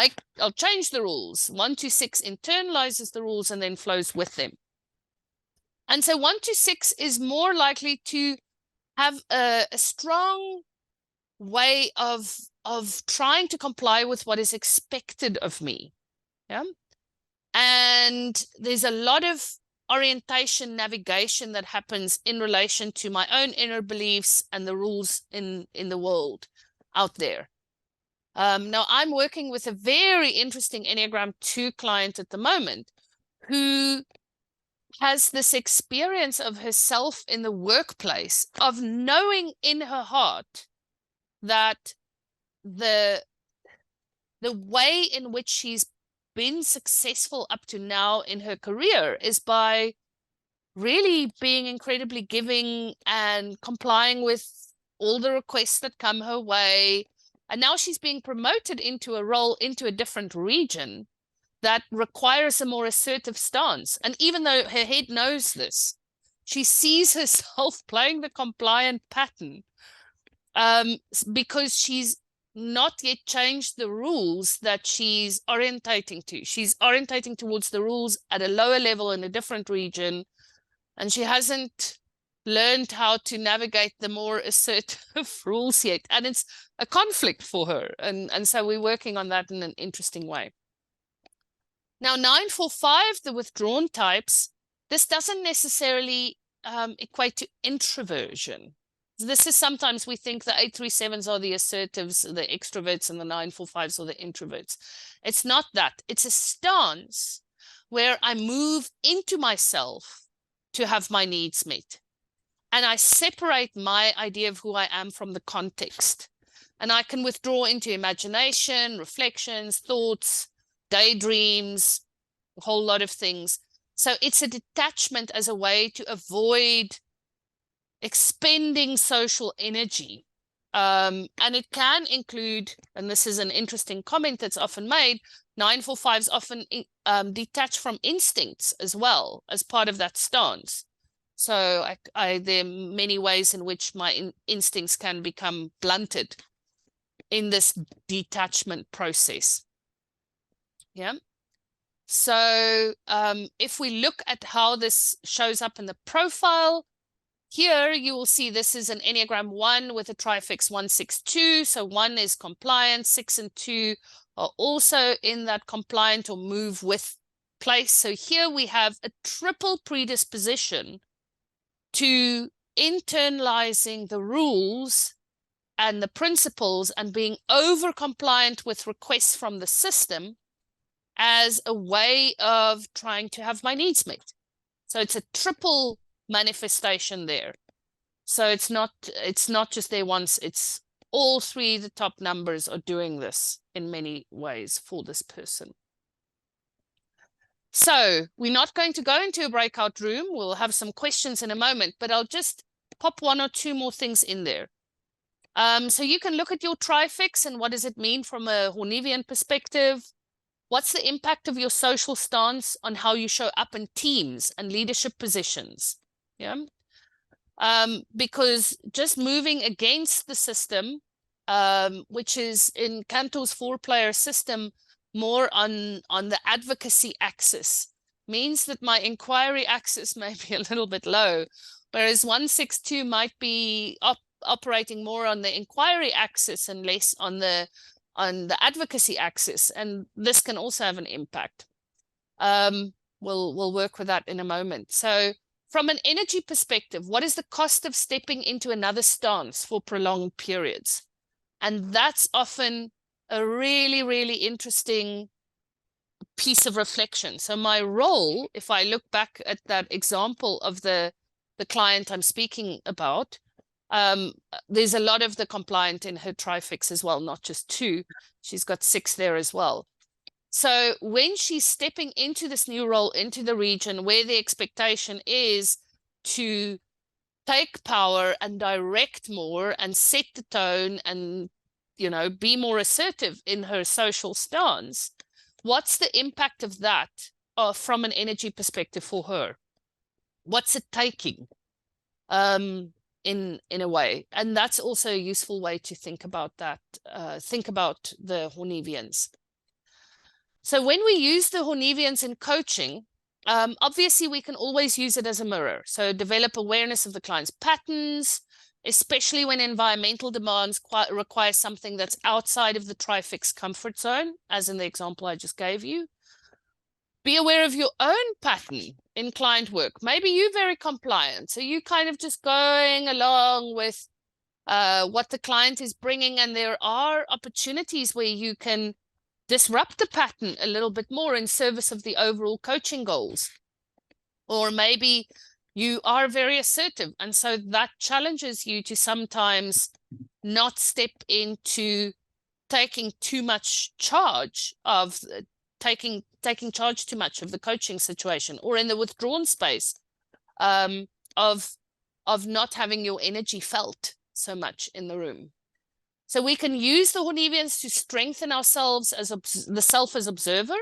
change the rules. 126 internalizes the rules and then flows with them. And so 126 is more likely to have a strong way of trying to comply with what is expected of me. Yeah. And there's a lot of orientation, navigation that happens in relation to my own inner beliefs and the rules in the world out there. Now, I'm working with a very interesting Enneagram 2 client at the moment who has this experience of herself in the workplace, of knowing in her heart that the way in which she's been successful up to now in her career is by really being incredibly giving and complying with all the requests that come her way. And now she's being promoted into a role, into a different region that requires a more assertive stance. And even though her head knows this, she sees herself playing the compliant pattern because she's not yet changed the rules that she's orientating to. She's orientating towards the rules at a lower level in a different region, and she hasn't learned how to navigate the more assertive rules yet. And it's a conflict for her. And so we're working on that in an interesting way. Now, 945, the withdrawn types, this doesn't necessarily equate to introversion. This is sometimes we think the 837s are the assertives, the extroverts, and the 945s are the introverts. It's not that. It's a stance where I move into myself to have my needs met. And I separate my idea of who I am from the context. And I can withdraw into imagination, reflections, thoughts, daydreams, a whole lot of things. So it's a detachment as a way to avoid expending social energy. And it can include, and this is an interesting comment that's often made, 945s often detach from instincts as well as part of that stance. So there are many ways in which my instincts can become blunted in this detachment process. Yeah. So if we look at how this shows up in the profile, here you will see this is an Enneagram 1 with a trifix 162. So 1 is compliant, 6 and 2 are also in that compliant or move with place. So here we have a triple predisposition to internalizing the rules and the principles and being over compliant with requests from the system as a way of trying to have my needs met. So it's a triple manifestation there. So it's not just there once, it's all three the top numbers are doing this in many ways for this person. So we're not going to go into a breakout room. We'll have some questions in a moment, but I'll just pop one or two more things in there. So you can look at your trifix and what does it mean from a Hornevian perspective? What's the impact of your social stance on how you show up in teams and leadership positions? Yeah. Because just moving against the system, which is in Cantor's 4-player system, more on the advocacy axis, means that my inquiry axis may be a little bit low, whereas 162 might be operating more on the inquiry axis and less on the advocacy axis, and this can also have an impact. We'll work with that in a moment. So from an energy perspective, what is the cost of stepping into another stance for prolonged periods? And that's often a really, really interesting piece of reflection. So my role, if I look back at that example of the client I'm speaking about, there's a lot of the compliant in her trifix as well, not just 2. She's got 6 there as well. So when she's stepping into this new role, into the region where the expectation is to take power and direct more and set the tone and, you know, be more assertive in her social stance, what's the impact of that from an energy perspective for her? What's it taking in a way? And that's also a useful way to think about that, think about the Hornevians. So when we use the Hornevians in coaching, obviously we can always use it as a mirror. So develop awareness of the client's patterns, especially when environmental demands require something that's outside of the trifix comfort zone, as in the example I just gave you. Be aware of your own pattern in client work. Maybe you're very compliant, so you kind of just going along with what the client is bringing, and there are opportunities where you can disrupt the pattern a little bit more in service of the overall coaching goals. Or maybe you are very assertive, and so that challenges you to sometimes not step into taking too much charge of taking charge too much of the coaching situation, or in the withdrawn space of not having your energy felt so much in the room. So we can use the Hornevians to strengthen ourselves as the self as observer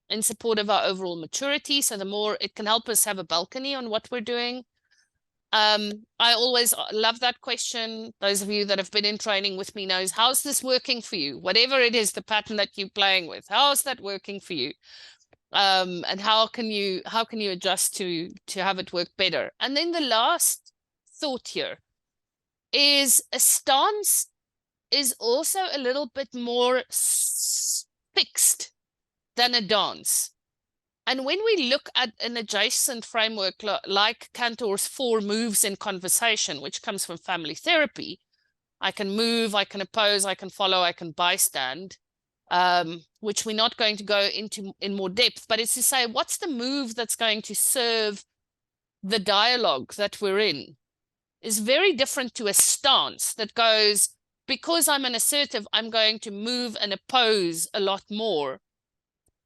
in support of our overall maturity. So the more it can help us have a balcony on what we're doing. I always love that question. Those of you that have been in training with me knows, how's this working for you? Whatever it is, the pattern that you're playing with, how's that working for you? And how can you adjust to have it work better? And then the last thought here is a stance is also a little bit more fixed than a dance. And when we look at an adjacent framework like Cantor's 4 moves in conversation, which comes from family therapy, I can move, I can oppose, I can follow, I can bystand. which we're not going to go into in more depth, but it's to say, what's the move that's going to serve the dialogue that we're in? Is very different to a stance that goes, because I'm an assertive, I'm going to move and oppose a lot more.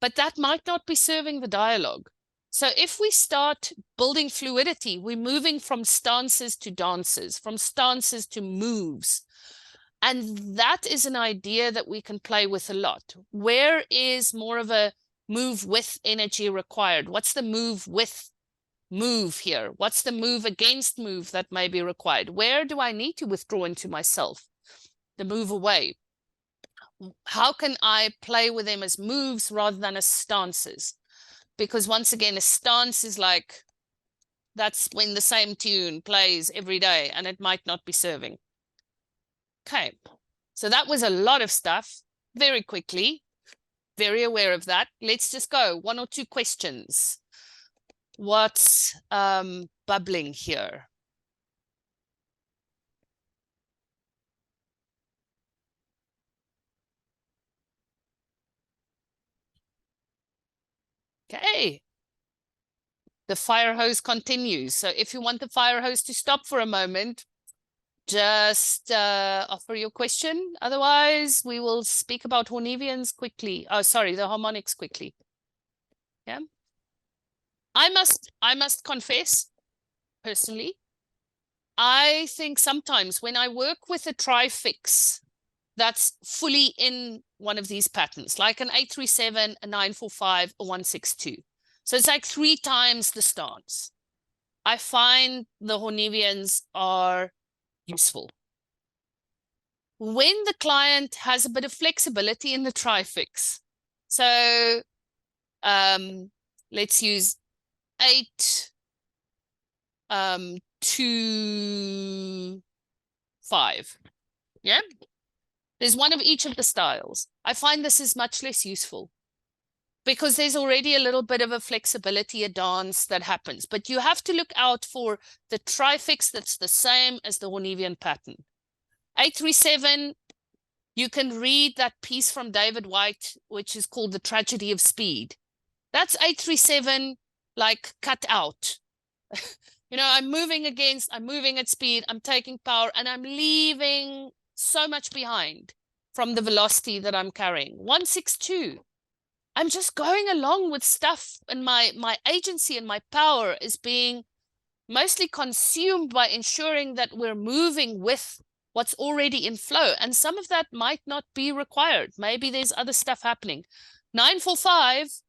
But that might not be serving the dialogue. So if we start building fluidity, we're moving from stances to dances, from stances to moves. And that is an idea that we can play with a lot. Where is more of a move with energy required? What's the move with move here? What's the move against move that may be required? Where do I need to withdraw into myself? The move away. How can I play with them as moves rather than as stances? Because once again, a stance is like, that's when the same tune plays every day and it might not be serving. Okay, so that was a lot of stuff very quickly, very aware of that. Let's just go 1 or 2 questions. What's bubbling here? Okay. The fire hose continues. So if you want the fire hose to stop for a moment, just offer your question. Otherwise, we will speak about Hornevians quickly. Oh, sorry, the harmonics quickly. Yeah. I must confess, personally, I think sometimes when I work with a trifix that's fully in one of these patterns, like an 837, a 945, a 162. So it's like 3 times the stance. I find the Hornevians are useful. When the client has a bit of flexibility in the trifix, so let's use 8, 2, 5. Yeah, there's one of each of the styles. I find this is much less useful because there's already a little bit of a flexibility, a dance that happens. But you have to look out for the trifix that's the same as the Hornevian pattern. 837, you can read that piece from David White, which is called The Tragedy of Speed. That's 837, like cut out. You know, I'm moving at speed, I'm taking power, and I'm leaving so much behind from the velocity that I'm carrying. 162, I'm just going along with stuff, and my agency and my power is being mostly consumed by ensuring that we're moving with what's already in flow. And some of that might not be required. Maybe there's other stuff happening. 945,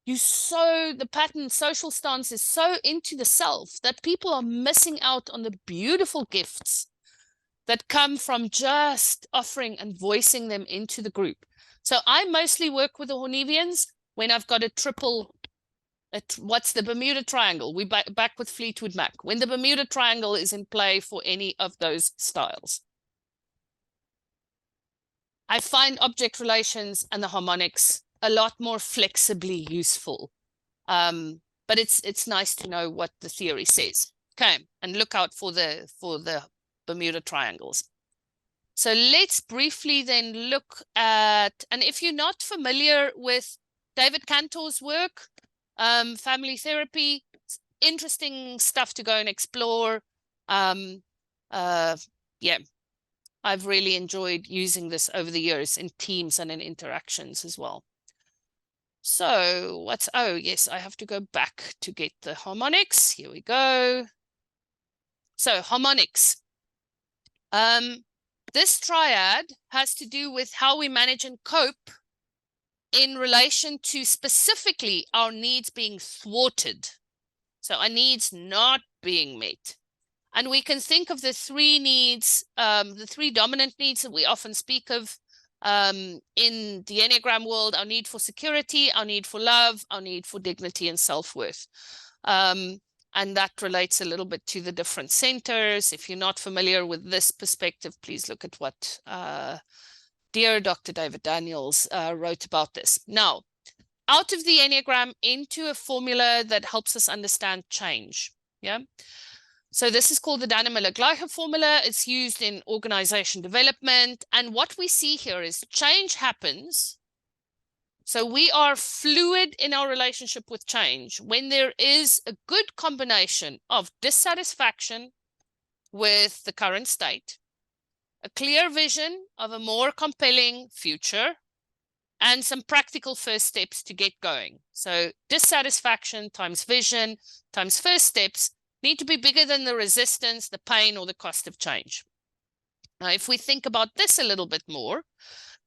the pattern social stance is so into the self that people are missing out on the beautiful gifts that come from just offering and voicing them into the group. So I mostly work with the Hornevians when I've got a triple, what's the Bermuda Triangle? We back with Fleetwood Mac. When the Bermuda Triangle is in play for any of those styles. I find object relations and the harmonics a lot more flexibly useful. But it's nice to know what the theory says. Okay, and look out for the Bermuda Triangles. So let's briefly then look at, and if you're not familiar with David Cantor's work, family therapy, interesting stuff to go and explore. Yeah, I've really enjoyed using this over the years in teams and in interactions as well. So oh yes, I have to go back to get the harmonics. Here we go. So harmonics. This triad has to do with how we manage and cope in relation to specifically our needs being thwarted. So our needs not being met. And we can think of the 3 needs, the 3 dominant needs that we often speak of in the Enneagram world: our need for security, our need for love, our need for dignity and self-worth. And that relates a little bit to the different centers. If you're not familiar with this perspective, please look at what dear Dr. David Daniels wrote about this. Now, out of the Enneagram into a formula that helps us understand change. Yeah. So this is called the Dannemiller-Gleicher formula. It's used in organization development. And what we see here is change happens. So we are fluid in our relationship with change when there is a good combination of dissatisfaction with the current state, a clear vision of a more compelling future, and some practical first steps to get going. So dissatisfaction times vision times first steps need to be bigger than the resistance, the pain, or the cost of change. Now, if we think about this a little bit more,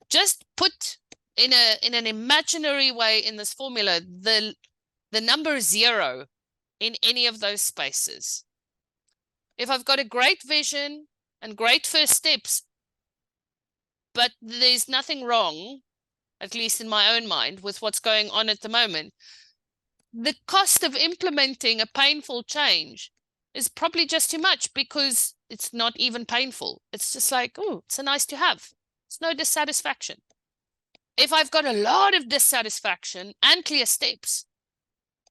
just put in an imaginary way in this formula the number 0 in any of those spaces. If I've got a great vision and great first steps, but there's nothing wrong, at least in my own mind, with what's going on at the moment, the cost of implementing a painful change is probably just too much because it's not even painful. It's just like, oh, it's a nice to have. It's no dissatisfaction. If I've got a lot of dissatisfaction and clear steps,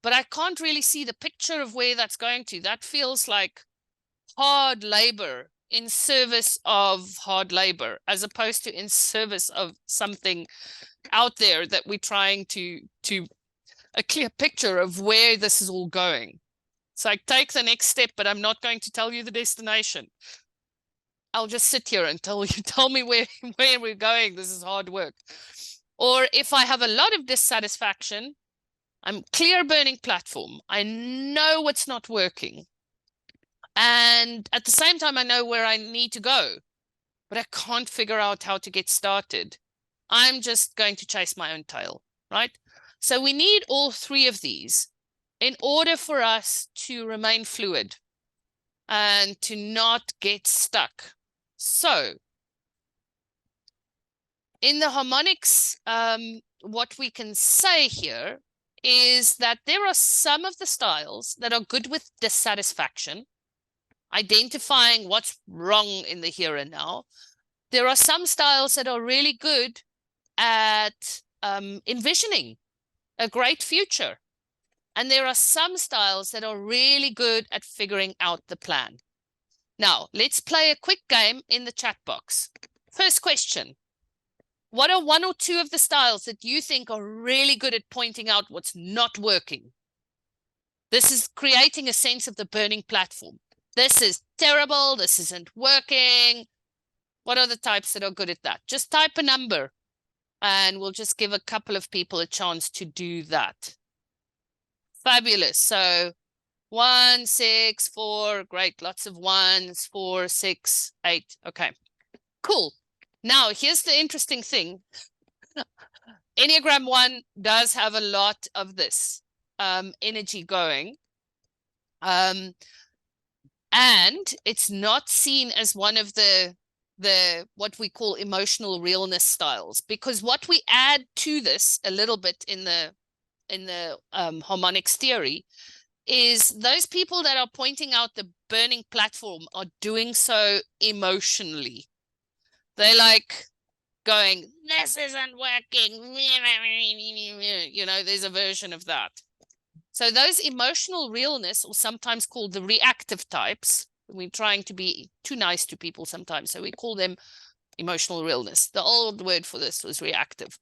but I can't really see the picture of where that's going to, that feels like hard labor in service of hard labor, as opposed to in service of something out there that we're trying to a clear picture of where this is all going. It's like, take the next step, but I'm not going to tell you the destination. I'll just sit here and tell me where we're going. This is hard work. Or if I have a lot of dissatisfaction, I'm clear burning platform. I know what's not working. And at the same time, I know where I need to go, but I can't figure out how to get started. I'm just going to chase my own tail, right? So we need all three of these in order for us to remain fluid and to not get stuck. So in the harmonics, what we can say here is that there are some of the styles that are good with dissatisfaction, identifying what's wrong in the here and now. There are some styles that are really good at envisioning a great future. And there are some styles that are really good at figuring out the plan. Now, let's play a quick game in the chat box. First question. What are one or two of the styles that you think are really good at pointing out what's not working? This is creating a sense of the burning platform. This is terrible. This isn't working. What are the types that are good at that? Just type a number and we'll just give a couple of people a chance to do that. Fabulous. So 1, 6, 4. Great. Lots of 1s, 4, 6, 8. Okay, cool. Now, here's the interesting thing. Enneagram 1 does have a lot of this energy going. And it's not seen as one of the what we call emotional realness styles, because what we add to this a little bit in the harmonics theory is those people that are pointing out the burning platform are doing so emotionally. They're like going, this isn't working. You know, there's a version of that. So those emotional realness, or sometimes called the reactive types, we're trying to be too nice to people sometimes, so we call them emotional realness. The old word for this was reactive,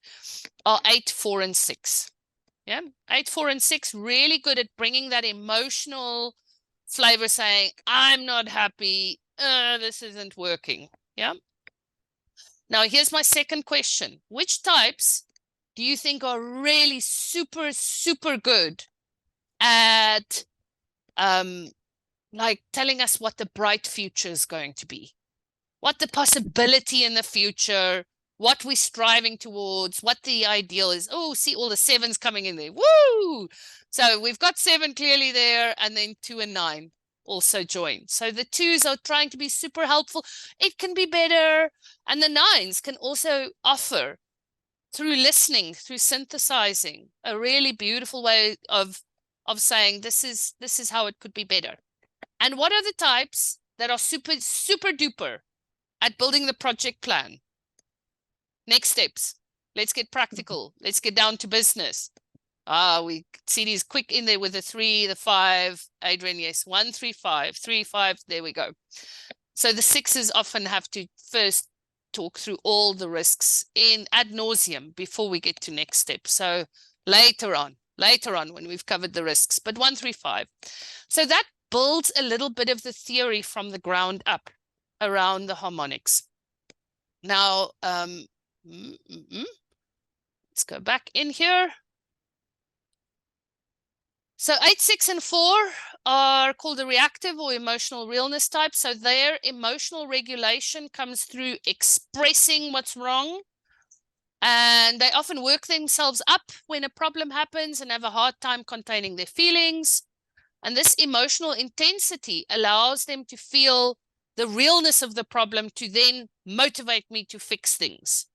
are 8, 4, and 6. Yeah, 8, 4, and 6, really good at bringing that emotional flavor, saying, I'm not happy, this isn't working. Yeah. Now, here's my second question. Which types do you think are really super, super good at like telling us what the bright future is going to be, what the possibility in the future, what we're striving towards, what the ideal is? Oh, see all the 7s coming in there. Woo! So we've got 7 clearly there, and then 2 and 9 also join. So the 2s are trying to be super helpful. It can be better. And the 9s can also offer, through listening, through synthesizing, a really beautiful way of saying this is how it could be better. And what are the types that are super, super duper at building the project plan? Next steps. Let's get practical. Let's get down to business. We see these quick in there with the 3, the 5. Adrian, yes, 1, 3, 5, 3, 5. There we go. So the 6s often have to first talk through all the risks in ad nauseum before we get to next step. So later on when we've covered the risks, but 1, 3, 5. So that builds a little bit of the theory from the ground up around the harmonics. Now, let's go back in here. So 8, 6, and 4 are called the reactive or emotional realness type. So their emotional regulation comes through expressing what's wrong. And they often work themselves up when a problem happens and have a hard time containing their feelings. And this emotional intensity allows them to feel the realness of the problem to then motivate me to fix things.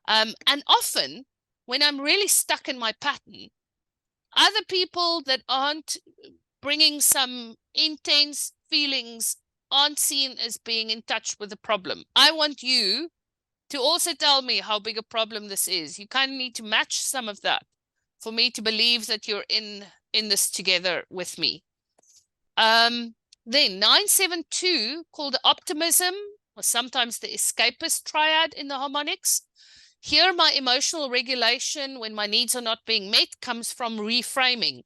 And often, when I'm really stuck in my pattern, other people that aren't bringing some intense feelings aren't seen as being in touch with the problem. I want you to also tell me how big a problem this is. You kind of need to match some of that for me to believe that you're in this together with me. Then 972, called the optimism, or sometimes the escapist triad in the harmonics. Here, my emotional regulation when my needs are not being met comes from reframing.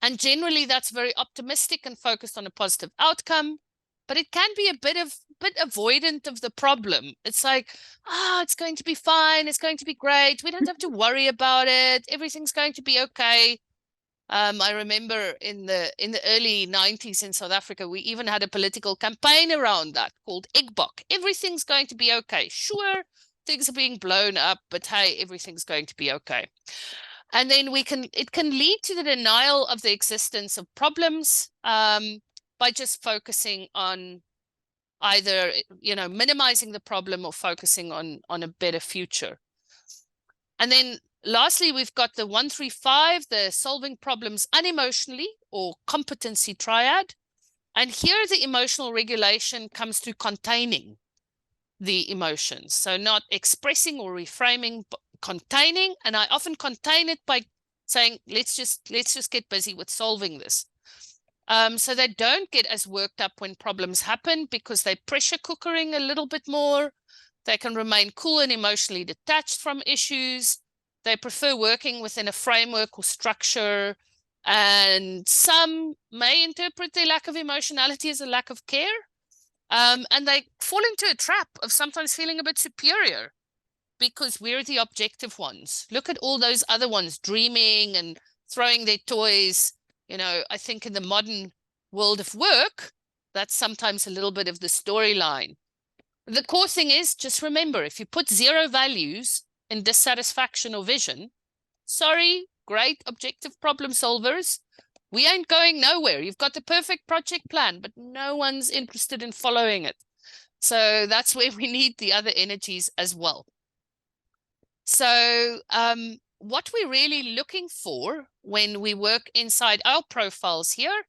And generally, that's very optimistic and focused on a positive outcome. But it can be a bit avoidant of the problem. It's like, it's going to be fine. It's going to be great. We don't have to worry about it. Everything's going to be okay. I remember in the early 90s in South Africa, we even had a political campaign around that called Egbok. Everything's going to be okay. Sure, things are being blown up, but hey, everything's going to be okay. And then it can lead to the denial of the existence of problems by just focusing on either, minimizing the problem or focusing on a better future. And then lastly, we've got the 1, 3, 5, the solving problems unemotionally or competency triad. And here the emotional regulation comes through containing the emotions. So not expressing or reframing, but containing. And I often contain it by saying, let's just get busy with solving this. So they don't get as worked up when problems happen because they're pressure cookering a little bit more. They can remain cool and emotionally detached from issues. They prefer working within a framework or structure. And some may interpret their lack of emotionality as a lack of care. And they fall into a trap of sometimes feeling a bit superior because we're the objective ones. Look at all those other ones dreaming and throwing their toys. I think in the modern world of work, that's sometimes a little bit of the storyline. The core thing is just remember, if you put 0 values in dissatisfaction or vision, sorry, great objective problem solvers, we ain't going nowhere. You've got the perfect project plan, but no one's interested in following it. So that's where we need the other energies as well. So what we're really looking for when we work inside our profiles here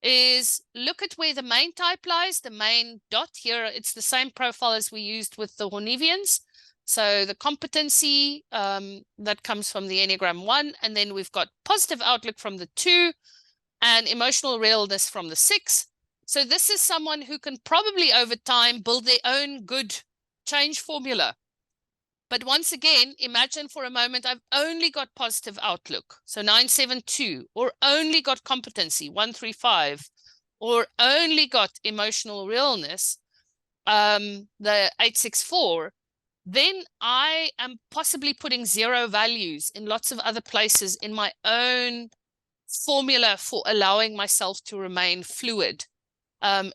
is look at where the main type lies, the main dot here. It's the same profile as we used with the Hornevians. So the competency that comes from the Enneagram 1, and then we've got positive outlook from the 2 and emotional realness from the 6. So this is someone who can probably over time build their own good change formula. But once again, imagine for a moment, I've only got positive outlook. So 972, or only got competency, 135, or only got emotional realness, the 864, then I am possibly putting 0 values in lots of other places in my own formula for allowing myself to remain fluid,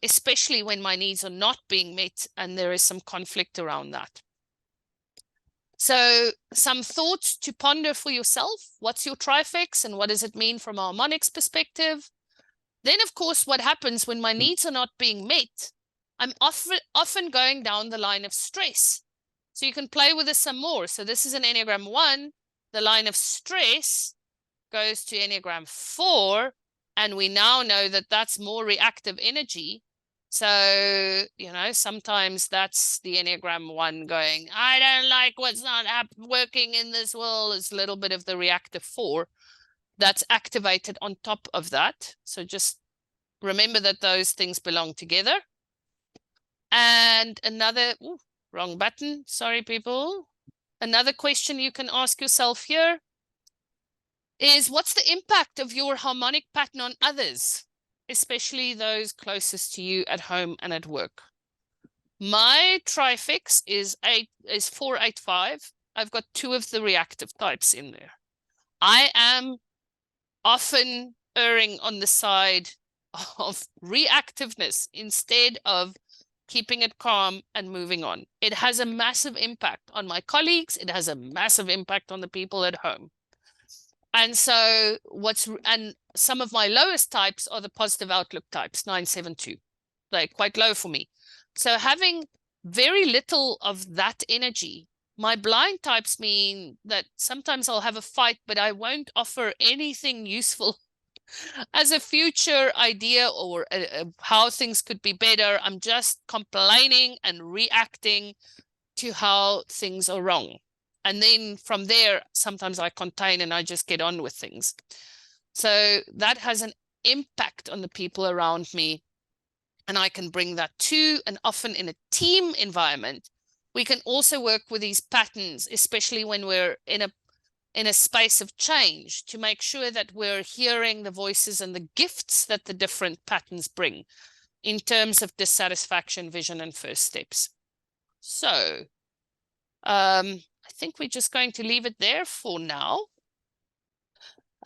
especially when my needs are not being met and there is some conflict around that. So some thoughts to ponder for yourself. What's your trifex and what does it mean from a harmonics perspective? Then, of course, what happens when my needs are not being met? I'm often going down the line of stress. So you can play with this some more. So this is an Enneagram 1. The line of stress goes to Enneagram 4. And we now know that that's more reactive energy. So, you know, sometimes that's the Enneagram 1 going, I don't like what's not working in this world. It's a little bit of the reactive 4 that's activated on top of that. So just remember that those things belong together. And another, ooh, wrong button. Sorry, people. Another question you can ask yourself here is, what's the impact of your harmonic pattern on others, especially those closest to you at home and at work? My trifix is 485. I've got 2 of the reactive types in there. I am often erring on the side of reactiveness instead of keeping it calm and moving on. It has a massive impact on my colleagues. It has a massive impact on the people at home. And so and some of my lowest types are the positive outlook types, 972. They're quite low for me. So having very little of that energy, my blind types mean that sometimes I'll have a fight, but I won't offer anything useful as a future idea or how things could be better. I'm just complaining and reacting to how things are wrong. And then from there, sometimes I contain and I just get on with things. So that has an impact on the people around me. And I can bring that too. And often in a team environment, we can also work with these patterns, especially when we're in a space of change, to make sure that we're hearing the voices and the gifts that the different patterns bring in terms of dissatisfaction, vision, and first steps. So I think we're just going to leave it there for now.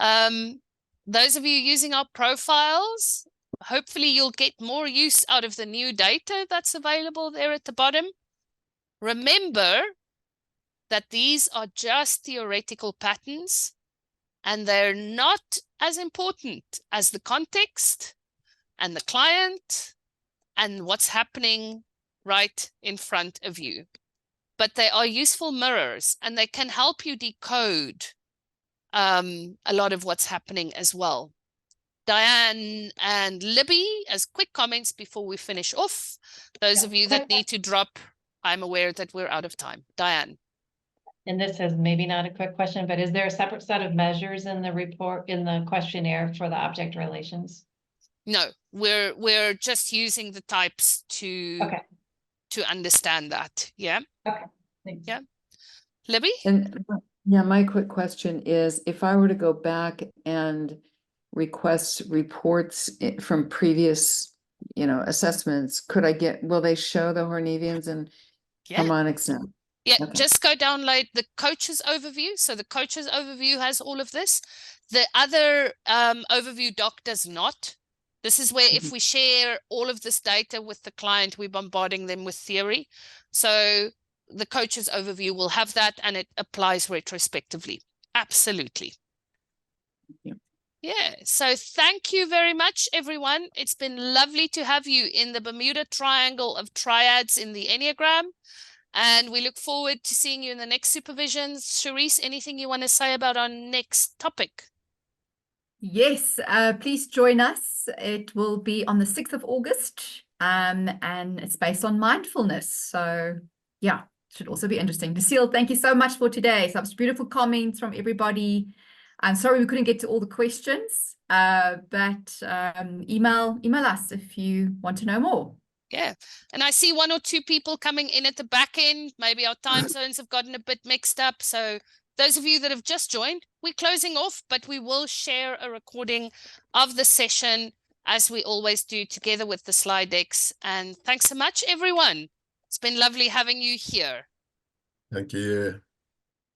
Those of you using our profiles, hopefully you'll get more use out of the new data that's available there at the bottom. Remember that these are just theoretical patterns and they're not as important as the context and the client and what's happening right in front of you. But they are useful mirrors and they can help you decode a lot of what's happening as well. Diane and Libby, as quick comments before we finish off. Those of you that need to drop, I'm aware that we're out of time. Diane.
And this is maybe not a quick question, but is there a separate set of measures in the report, in the questionnaire for the object relations?
No, we're just using the types to understand that. Yeah.
Okay. Thanks.
Yeah. Libby?
And yeah, my quick question is, if I were to go back and request reports from previous, assessments, will they show the Hornevians and Harmonics now?
Yeah, just go download the coach's overview. So the coach's overview has all of this. The other overview doc does not. This is where if we share all of this data with the client, we're bombarding them with theory. So the coach's overview will have that and it applies retrospectively. Absolutely. Yeah, so thank you very much, everyone. It's been lovely to have you in the Bermuda Triangle of Triads in the Enneagram. And we look forward to seeing you in the next supervision. Charisse, anything you want to say about our next topic?
Yes, please join us. It will be on the 6th of August, and it's based on mindfulness. So yeah, should also be interesting. Lucille, thank you so much for today. Some beautiful comments from everybody. I'm sorry we couldn't get to all the questions, but email us if you want to know more.
Yeah, and I see 1 or 2 people coming in at the back end. Maybe our time zones have gotten a bit mixed up. So those of you that have just joined, we're closing off, but we will share a recording of the session as we always do together with the slide decks. And thanks so much, everyone. It's been lovely having you here.
Thank you.